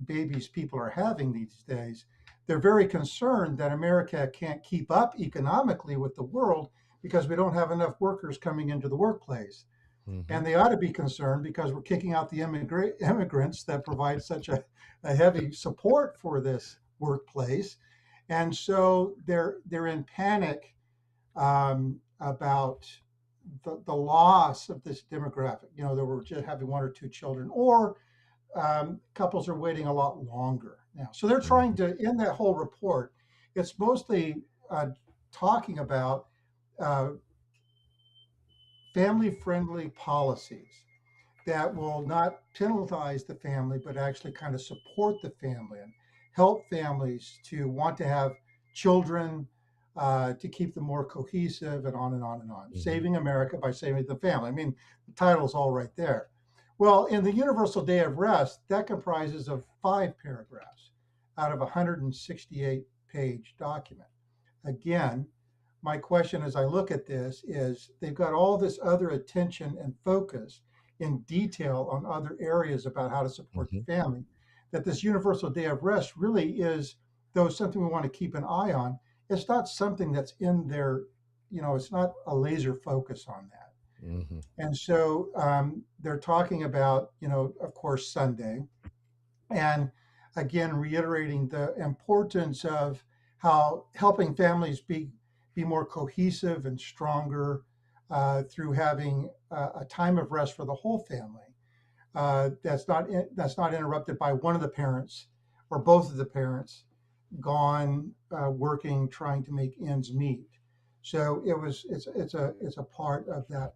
babies people are having these days. They're very concerned that America can't keep up economically with the world because we don't have enough workers coming into the workplace. Mhm. And they ought to be concerned because we're kicking out the immigrants that provide such a heavy support for this workplace. And so they're in panic about the loss of this demographic. That we're just having 1 or 2 children, or couples are waiting a lot longer now. So they're trying Mhm. to, in that whole report, it's mostly talking about uh, family friendly policies that will not penalize the family, but actually kind of support the family and help families to want to have children, to keep them more cohesive, and on and on and on. Mhm. Saving America by Saving the Family. I mean, the title's all right there. Well, in the Universal Day of Rest, that comprises of 5 paragraphs out of a 168-page document. Again, my question as I look at this is they've got all this other attention and focus in detail on other areas about how to support the Mhm. family, that this universal day of rest really is, though something we want to keep an eye on, it's not something that's in there, it's not a laser focus on that. Mhm. And so they're talking about, of course, Sunday, and again reiterating the importance of how helping families be more cohesive and stronger through having a time of rest for the whole family, that's not interrupted by one of the parents or both of the parents gone working, trying to make ends meet. So it's a part of that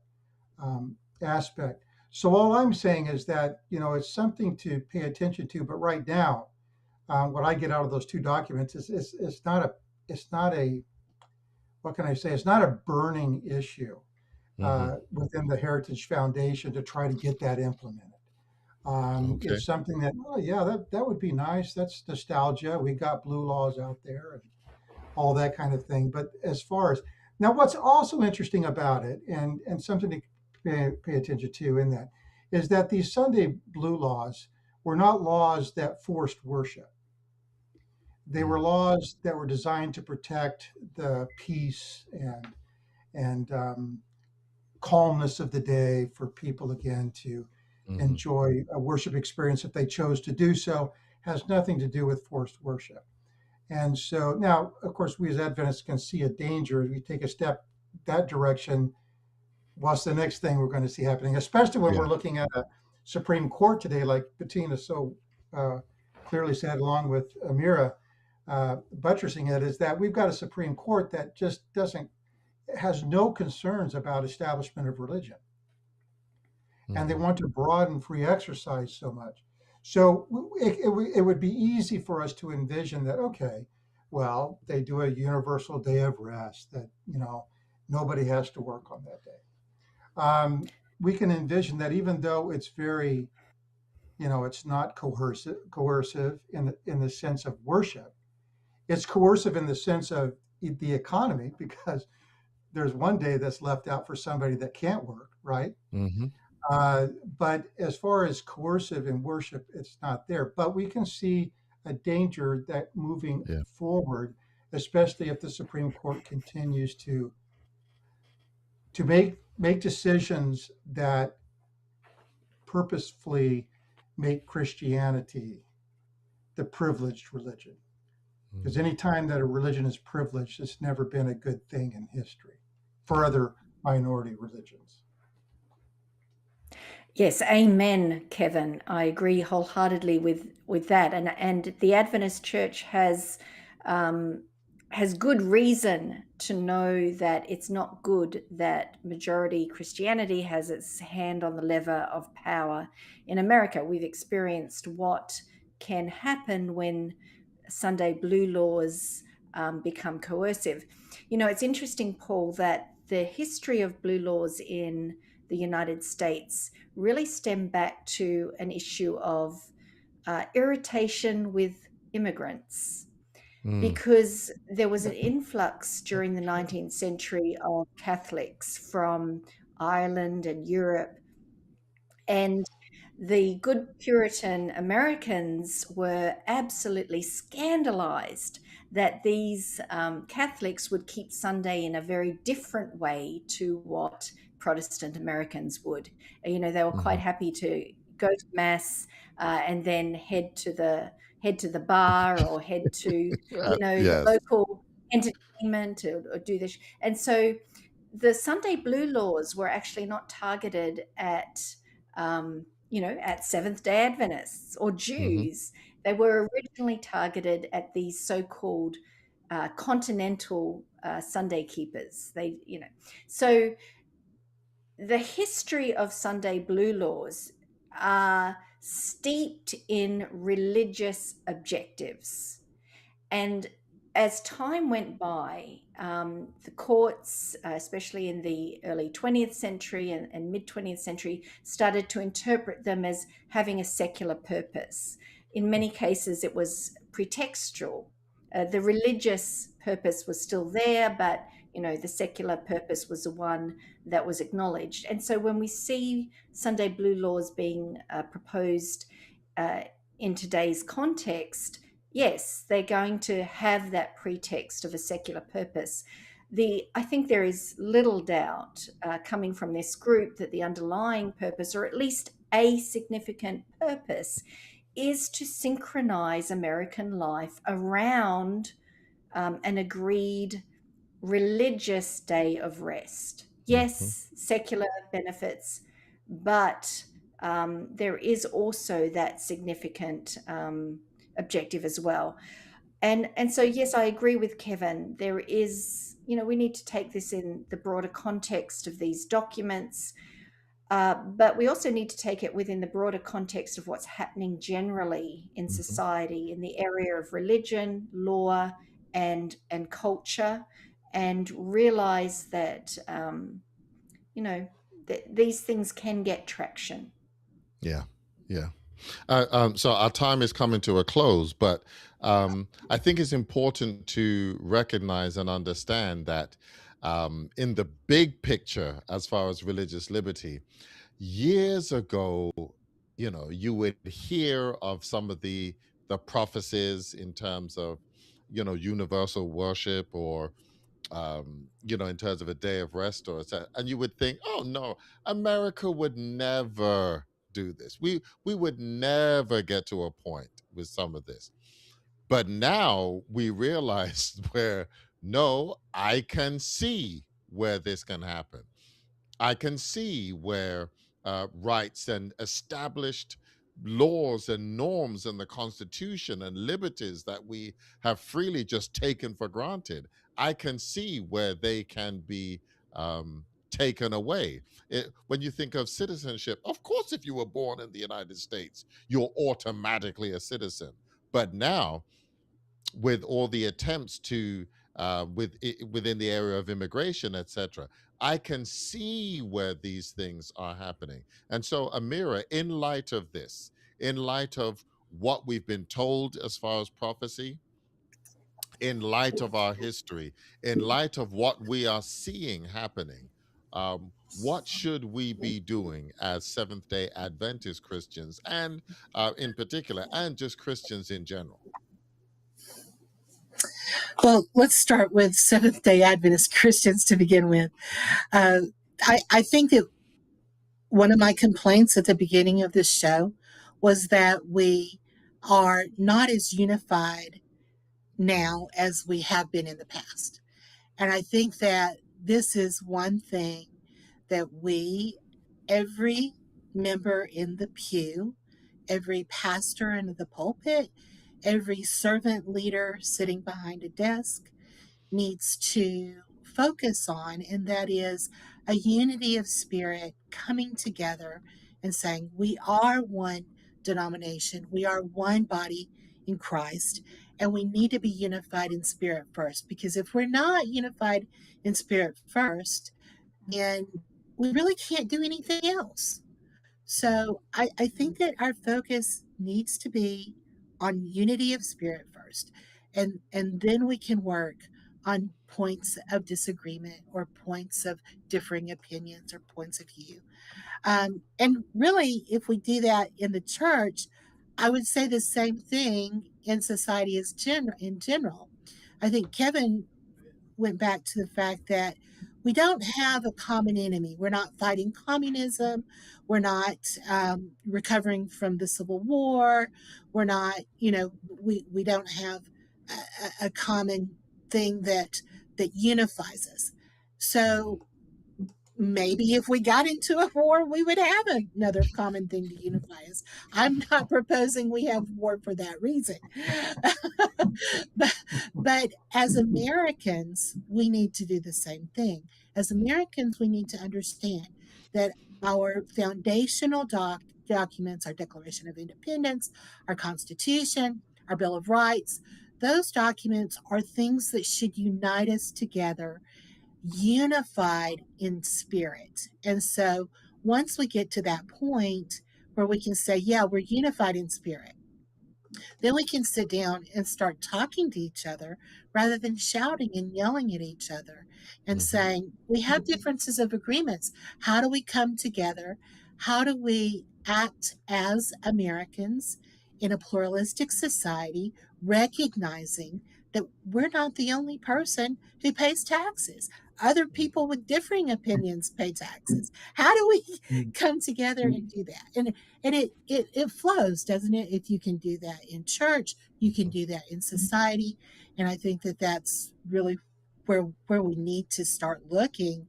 aspect. So all I'm saying is that it's something to pay attention to. But right now, what I get out of those 2 documents is it's not a what can I say? It's not a burning issue Mhm. within the Heritage Foundation to try to get that implemented. Okay. It's something that, oh yeah, that would be nice. That's nostalgia. We got blue laws out there and all that kind of thing. But as far as now, what's also interesting about it, and something to pay attention to in that, is that these Sunday blue laws were not laws that forced worship. They were Mm. laws that were designed to protect the peace and calmness of the day for people again to Mhm. enjoy a worship experience if they chose to do so. Has nothing to do with forced worship. And so now, of course, we as Adventists can see a danger. If we take a step that direction, what's the next thing we're going to see happening? Especially when Yeah. we're looking at a Supreme Court today, like Bettina so uh, clearly said, along with Amira buttressing it, is that we've got a Supreme Court that just doesn't has no concerns about establishment of religion, and they Mhm. want to broaden free exercise so much. So it would be easy for us to envision that, okay, well, they do a universal day of rest that, nobody has to work on that day. We can envision that even though it's very, it's not coercive in the sense of worship, it's coercive in the sense of the economy, because there's one day that's left out for somebody that can't work, right? Mhm. Uh, but as far as coercive in worship, it's not there. But we can see a danger that moving Yeah. forward, especially if the Supreme Court continues to make decisions that purposefully make Christianity the privileged religion. Because Mhm. any time that a religion is privileged, it's never been a good thing in history for other minority religions. Yes, amen, Kevin. I agree wholeheartedly with that, and the Adventist Church has good reason to know that it's not good that majority Christianity has its hand on the lever of power in America. We've experienced what can happen when Sunday blue laws become coercive. You know, it's interesting, Paul, that the history of blue laws in the United States really stem back to an issue of irritation with immigrants, Mm, because there was an influx during the 19th century of Catholics from Ireland and Europe, and the good Puritan Americans were absolutely scandalized that these Catholics would keep Sunday in a very different way to what Protestant Americans would. You know, they were quite mhm. happy to go to mass and then head to the bar or head to, the Yes. local entertainment, or do this. And so the Sunday blue laws were actually not targeted at Seventh day Adventists or Hmm. Jews. They were originally targeted at these so called continental Sunday keepers. So the history of Sunday blue laws are steeped in religious objectives. And as time went by, the courts, especially in the early 20th century and mid 20th century, started to interpret them as having a secular purpose. In many cases, it was pretextual. The religious purpose was still there, but the secular purpose was the one that was acknowledged. And so when we see Sunday blue laws being proposed uh, in today's context, yes, they're going to have that pretext of a secular purpose. I think there is little doubt coming from this group that the underlying purpose, or at least a significant purpose, is to synchronize American life around an agreed religious day of rest. Hmm. Yes, secular benefits, but there is also that significant objective as well. And so, yes, I agree with Kevin. There is, we need to take this in the broader context of these documents, but we also need to take it within the broader context of what's happening generally in Hmm. society in the area of religion, law, and culture, and realize that you know these things can get traction. Yeah. Yeah. So our time is coming to a close, but I think it's important to recognize and understand that in the big picture, as far as religious liberty, years ago, you would hear of some of the prophecies in terms of, universal worship, or in terms of a day of rest, and you would think, oh no, America would never do this. We would never get to a point with some of this. But now we realize where, no, I can see where this can happen. I can see where rights and established laws and norms in the Constitution and liberties that we have freely just taken for granted, I can see where they can be taken away. When you think of citizenship, of course, if you were born in the United States, you're automatically a citizen. But now, with all the attempts to within the area of immigration, etc., I can see where these things are happening. And so, Amira, in light of this, in light of what we've been told as far as prophecy, in light of our history, in light of what we are seeing happening, what should we be doing as Seventh Day Adventist Christians, and in particular, and just Christians in general? Well, let's start with Seventh day Adventist Christians to begin with. Uh, I think that one of my complaints at the beginning of this show was that we are not as unified now as we have been in the past. And I think that this is one thing that we, every member in the pew, every pastor in the pulpit, every servant leader sitting behind a desk needs to focus on, and that is a unity of spirit coming together and saying, we are one denomination, we are one body in Christ, and we need to be unified in spirit first. Because if we're not unified in spirit first, then we really can't do anything else. So I think that our focus needs to be on unity of spirit first. And then we can work on points of disagreement or points of differing opinions or points of view. And really, if we do that in the church, I would say the same thing in society in general. I think Kevin went back to the fact that we don't have a common enemy. We're not fighting communism. We're not recovering from the Civil War. We're not, we don't have a common thing that unifies us. Mhm. So maybe if we got into a war, we would have another common thing to unify us. I'm not proposing we have war for that reason. but, but as Americans, we need to do the same thing. As Americans, we need to understand that our foundational documents, our Declaration of Independence, our Constitution, our Bill of Rights, those documents are things that should unite us together, unified in spirit. And so once we get to that point where we can say, yeah, we're unified in spirit, then we can sit down and start talking to each other rather than shouting and yelling at each other and Mhm. saying, we have differences of agreements. How do we come together? How do we act as Americans in a pluralistic society, recognizing that we're not the only person who pays taxes? Other people with differing opinions pay taxes. How do we come together and do that? And it flows, doesn't it? If you can do that in church, you can Mhm. do that in society. And I think that that's really where we need to start looking,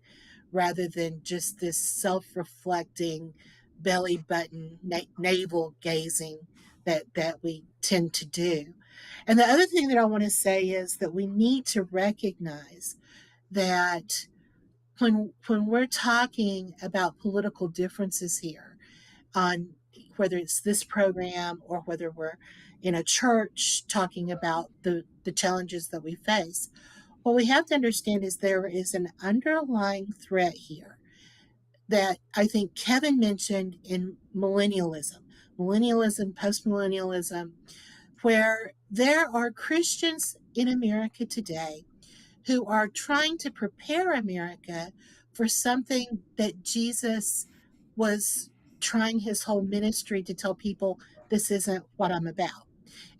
rather than just this self-reflecting belly button navel gazing that we tend to do. And the other thing that I want to say is that we need to recognize that when we're talking about political differences here, on whether it's this program or whether we're in a church talking about the challenges that we face, what we have to understand is there is an underlying threat here that I think Kevin mentioned in millennialism, postmillennialism, where there are Christians in America today who are trying to prepare America for something that Jesus was trying his whole ministry to tell people, this isn't what I'm about.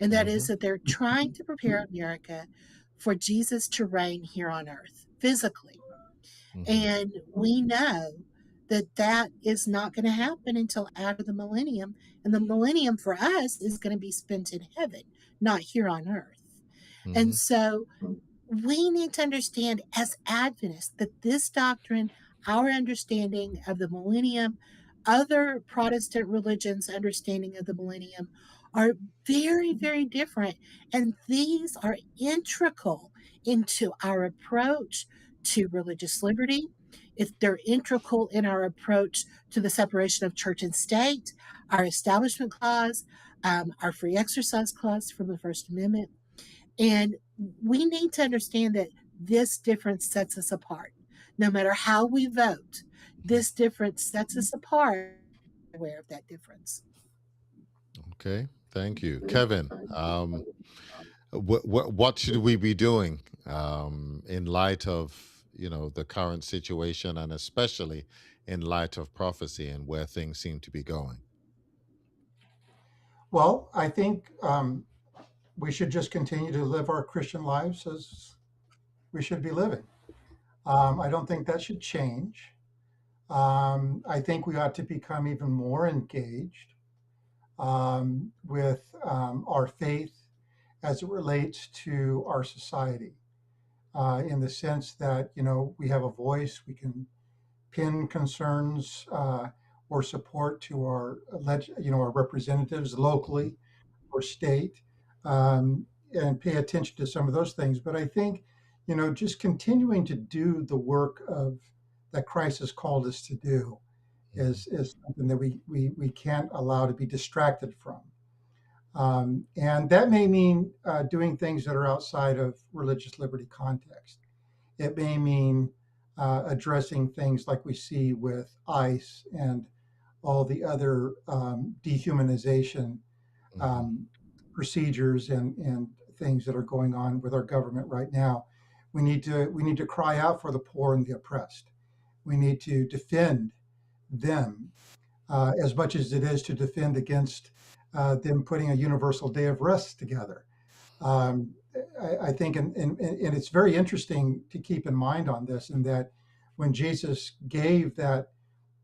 And that is Mhm. that they're trying to prepare America for Jesus to reign here on earth physically. Mhm. And we know that that is not going to happen until after the millennium. And the millennium for us is going to be spent in heaven, not here on earth. And Mhm. so we need to understand as Adventists that this doctrine, our understanding of the millennium, other Protestant religions' understanding of the millennium, are very, very different. And these are integral into our approach to religious liberty. If they're integral in our approach to the separation of church and state, our Establishment Clause, our Free Exercise Clause from the First Amendment, and we need to understand that this difference sets us apart. No matter how we vote, this difference sets us apart. Aware of that difference. Okay. Thank you, Kevin. What should we be doing in light of the current situation, and especially in light of prophecy and where things seem to be going? Well, I think we should just continue to live our Christian lives as we should be living. I don't think that should change. I think we ought to become even more engaged with our faith as it relates to our society, in the sense that we have a voice, we can pin concerns or support to our, our representatives locally or state, and pay attention to some of those things. But I think, just continuing to do the work of that Christ has called us to do Mhm. is something that we can't allow to be distracted from. And that may mean doing things that are outside of religious liberty context. It may mean addressing things like we see with ICE and all the other dehumanization Mhm. um, procedures and things that are going on with our government right now. We need to cry out for the poor and the oppressed. We need to defend them as much as it is to defend against them putting a universal day of rest together. Um, I think, and it's very interesting to keep in mind on this, and that when Jesus gave that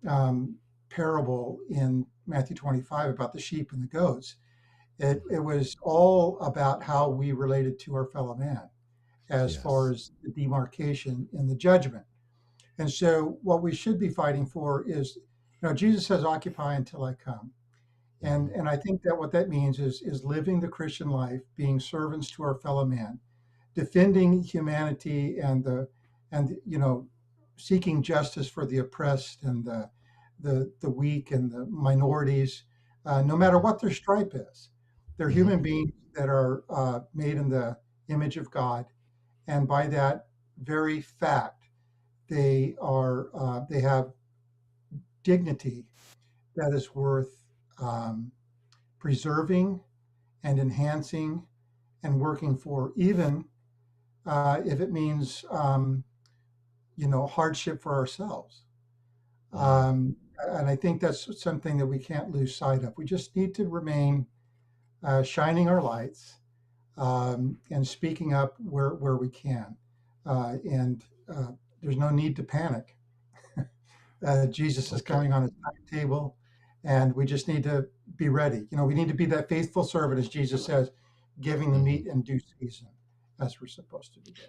um, parable in Matthew 25 about the sheep and the goats, it was all about how we related to our fellow man as far Yes. as the demarcation in the judgment. And so, what we should be fighting for is, Jesus says, "Occupy until I come." And Mhm. and I think that what that means is living the Christian life, being servants to our fellow man, defending humanity and seeking justice for the oppressed and the weak and the minorities, no matter Mhm. what their stripe is. They're Mhm. human beings that are made in the image of God, and by that very fact, they have dignity that is worth um, preserving and enhancing and working for, even if it means hardship for ourselves. Mm. Um, and I think that's something that we can't lose sight of. We just need to remain shining our lights and speaking up where we can. And there's no need to panic. Jesus is Okay. coming on his timetable, and we just need to be ready. We need to be that faithful servant, as Jesus says, giving the Mhm. meat in due season, as we're supposed to be doing.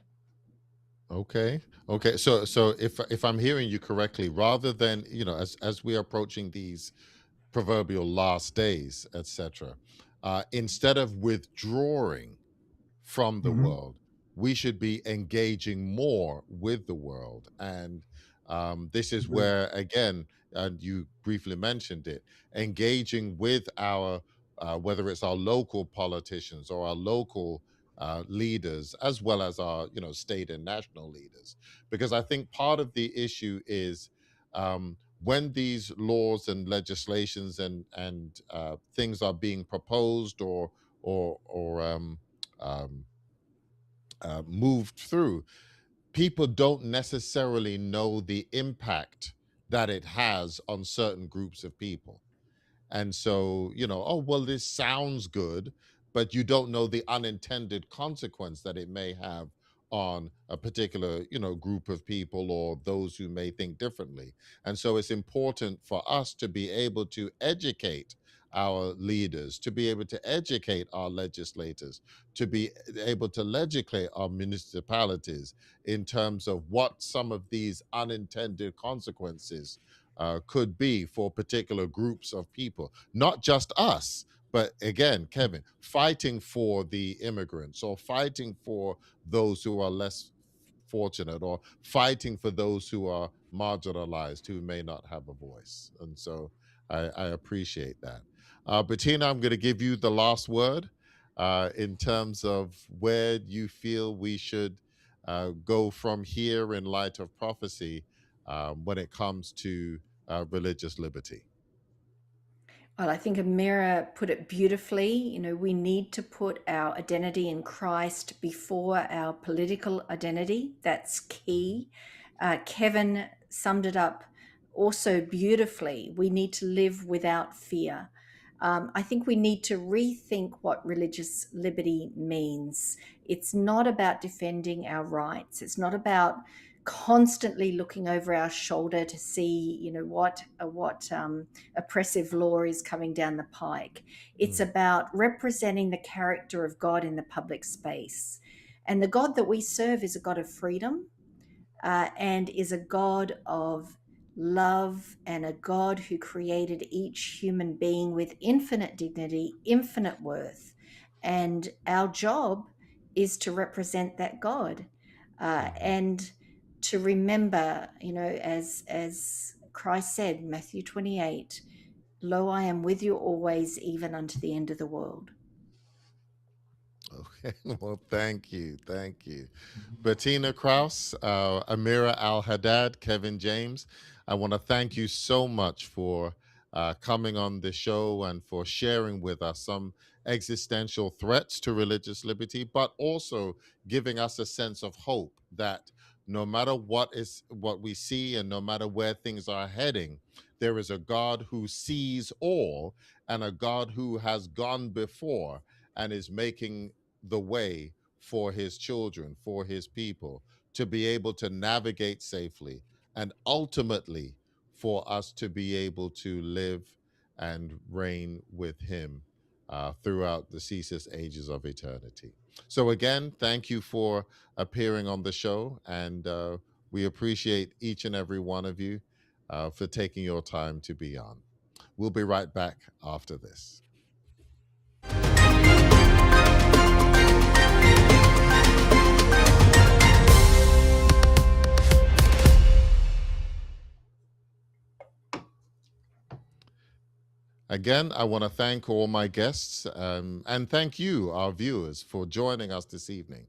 Okay. Okay. So if I'm hearing you correctly, rather than, as we're approaching these proverbial last days, etc., instead of withdrawing from the Hmm. world, we should be engaging more with the world. And this is Agreed. where, again, and you briefly mentioned it, engaging with our, whether it's our local politicians or our local leaders, as well as our, state and national leaders. Because I think part of the issue is when these laws and legislations and things are being proposed or moved through, people don't necessarily know the impact that it has on certain groups of people. And so, oh, well, this sounds good, but you don't know the unintended consequence that it may have on a particular, group of people or those who may think differently. And so it's important for us to be able to educate our leaders, to be able to educate our legislators, to be able to legislate our municipalities in terms of what some of these unintended consequences could be for particular groups of people, not just us. But again, Kevin, fighting for the immigrants or fighting for those who are less fortunate or fighting for those who are marginalized, who may not have a voice. And so I appreciate that. Bettina, I'm going to give you the last word in terms of where you feel we should go from here in light of prophecy when it comes to religious liberty. Well, I think Amira put it beautifully. We need to put our identity in Christ before our political identity. That's key. Kevin summed it up also beautifully. We need to live without fear. I think we need to rethink what religious liberty means. It's not about defending our rights. It's not about constantly looking over our shoulder to see, what oppressive law is coming down the pike. It's Mm, about representing the character of God in the public space. And the God that we serve is a God of freedom, and is a God of love, and a God who created each human being with infinite dignity, infinite worth. And our job is to represent that God, and to remember, as Christ said, Matthew 28, "Lo, I am with you always, even unto the end of the world." Okay, well, thank you. Thank you. Bettina Kraus, Amira Al Haddad, Kevin James, I want to thank you so much for coming on the show and for sharing with us some existential threats to religious liberty, but also giving us a sense of hope that no matter what we see and no matter where things are heading, there is a God who sees all and a God who has gone before and is making the way for his children, for his people, to be able to navigate safely, and ultimately for us to be able to live and reign with him throughout the ceaseless ages of eternity. So, again, thank you for appearing on the show, and we appreciate each and every one of you for taking your time to be on. We'll be right back after this. Again, I want to thank all my guests and thank you, our viewers, for joining us this evening.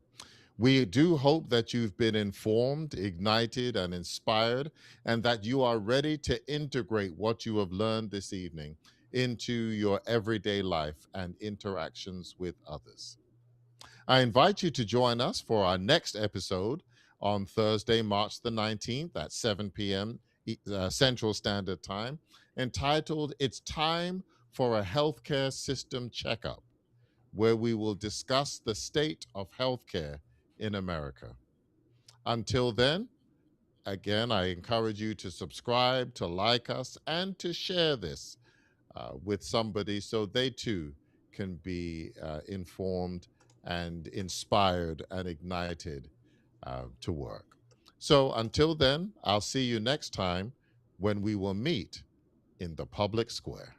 We do hope that you've been informed, ignited, and inspired, and that you are ready to integrate what you have learned this evening into your everyday life and interactions with others. I invite you to join us for our next episode on Thursday, March the 19th at 7 p.m. Central Standard Time, entitled "It's Time for a Healthcare System Checkup," where we will discuss the state of healthcare in America. Until then, again, I encourage you to subscribe, to like us, and to share this with somebody so they too can be informed and inspired and ignited to work. So until then, I'll see you next time when we will meet in the public square.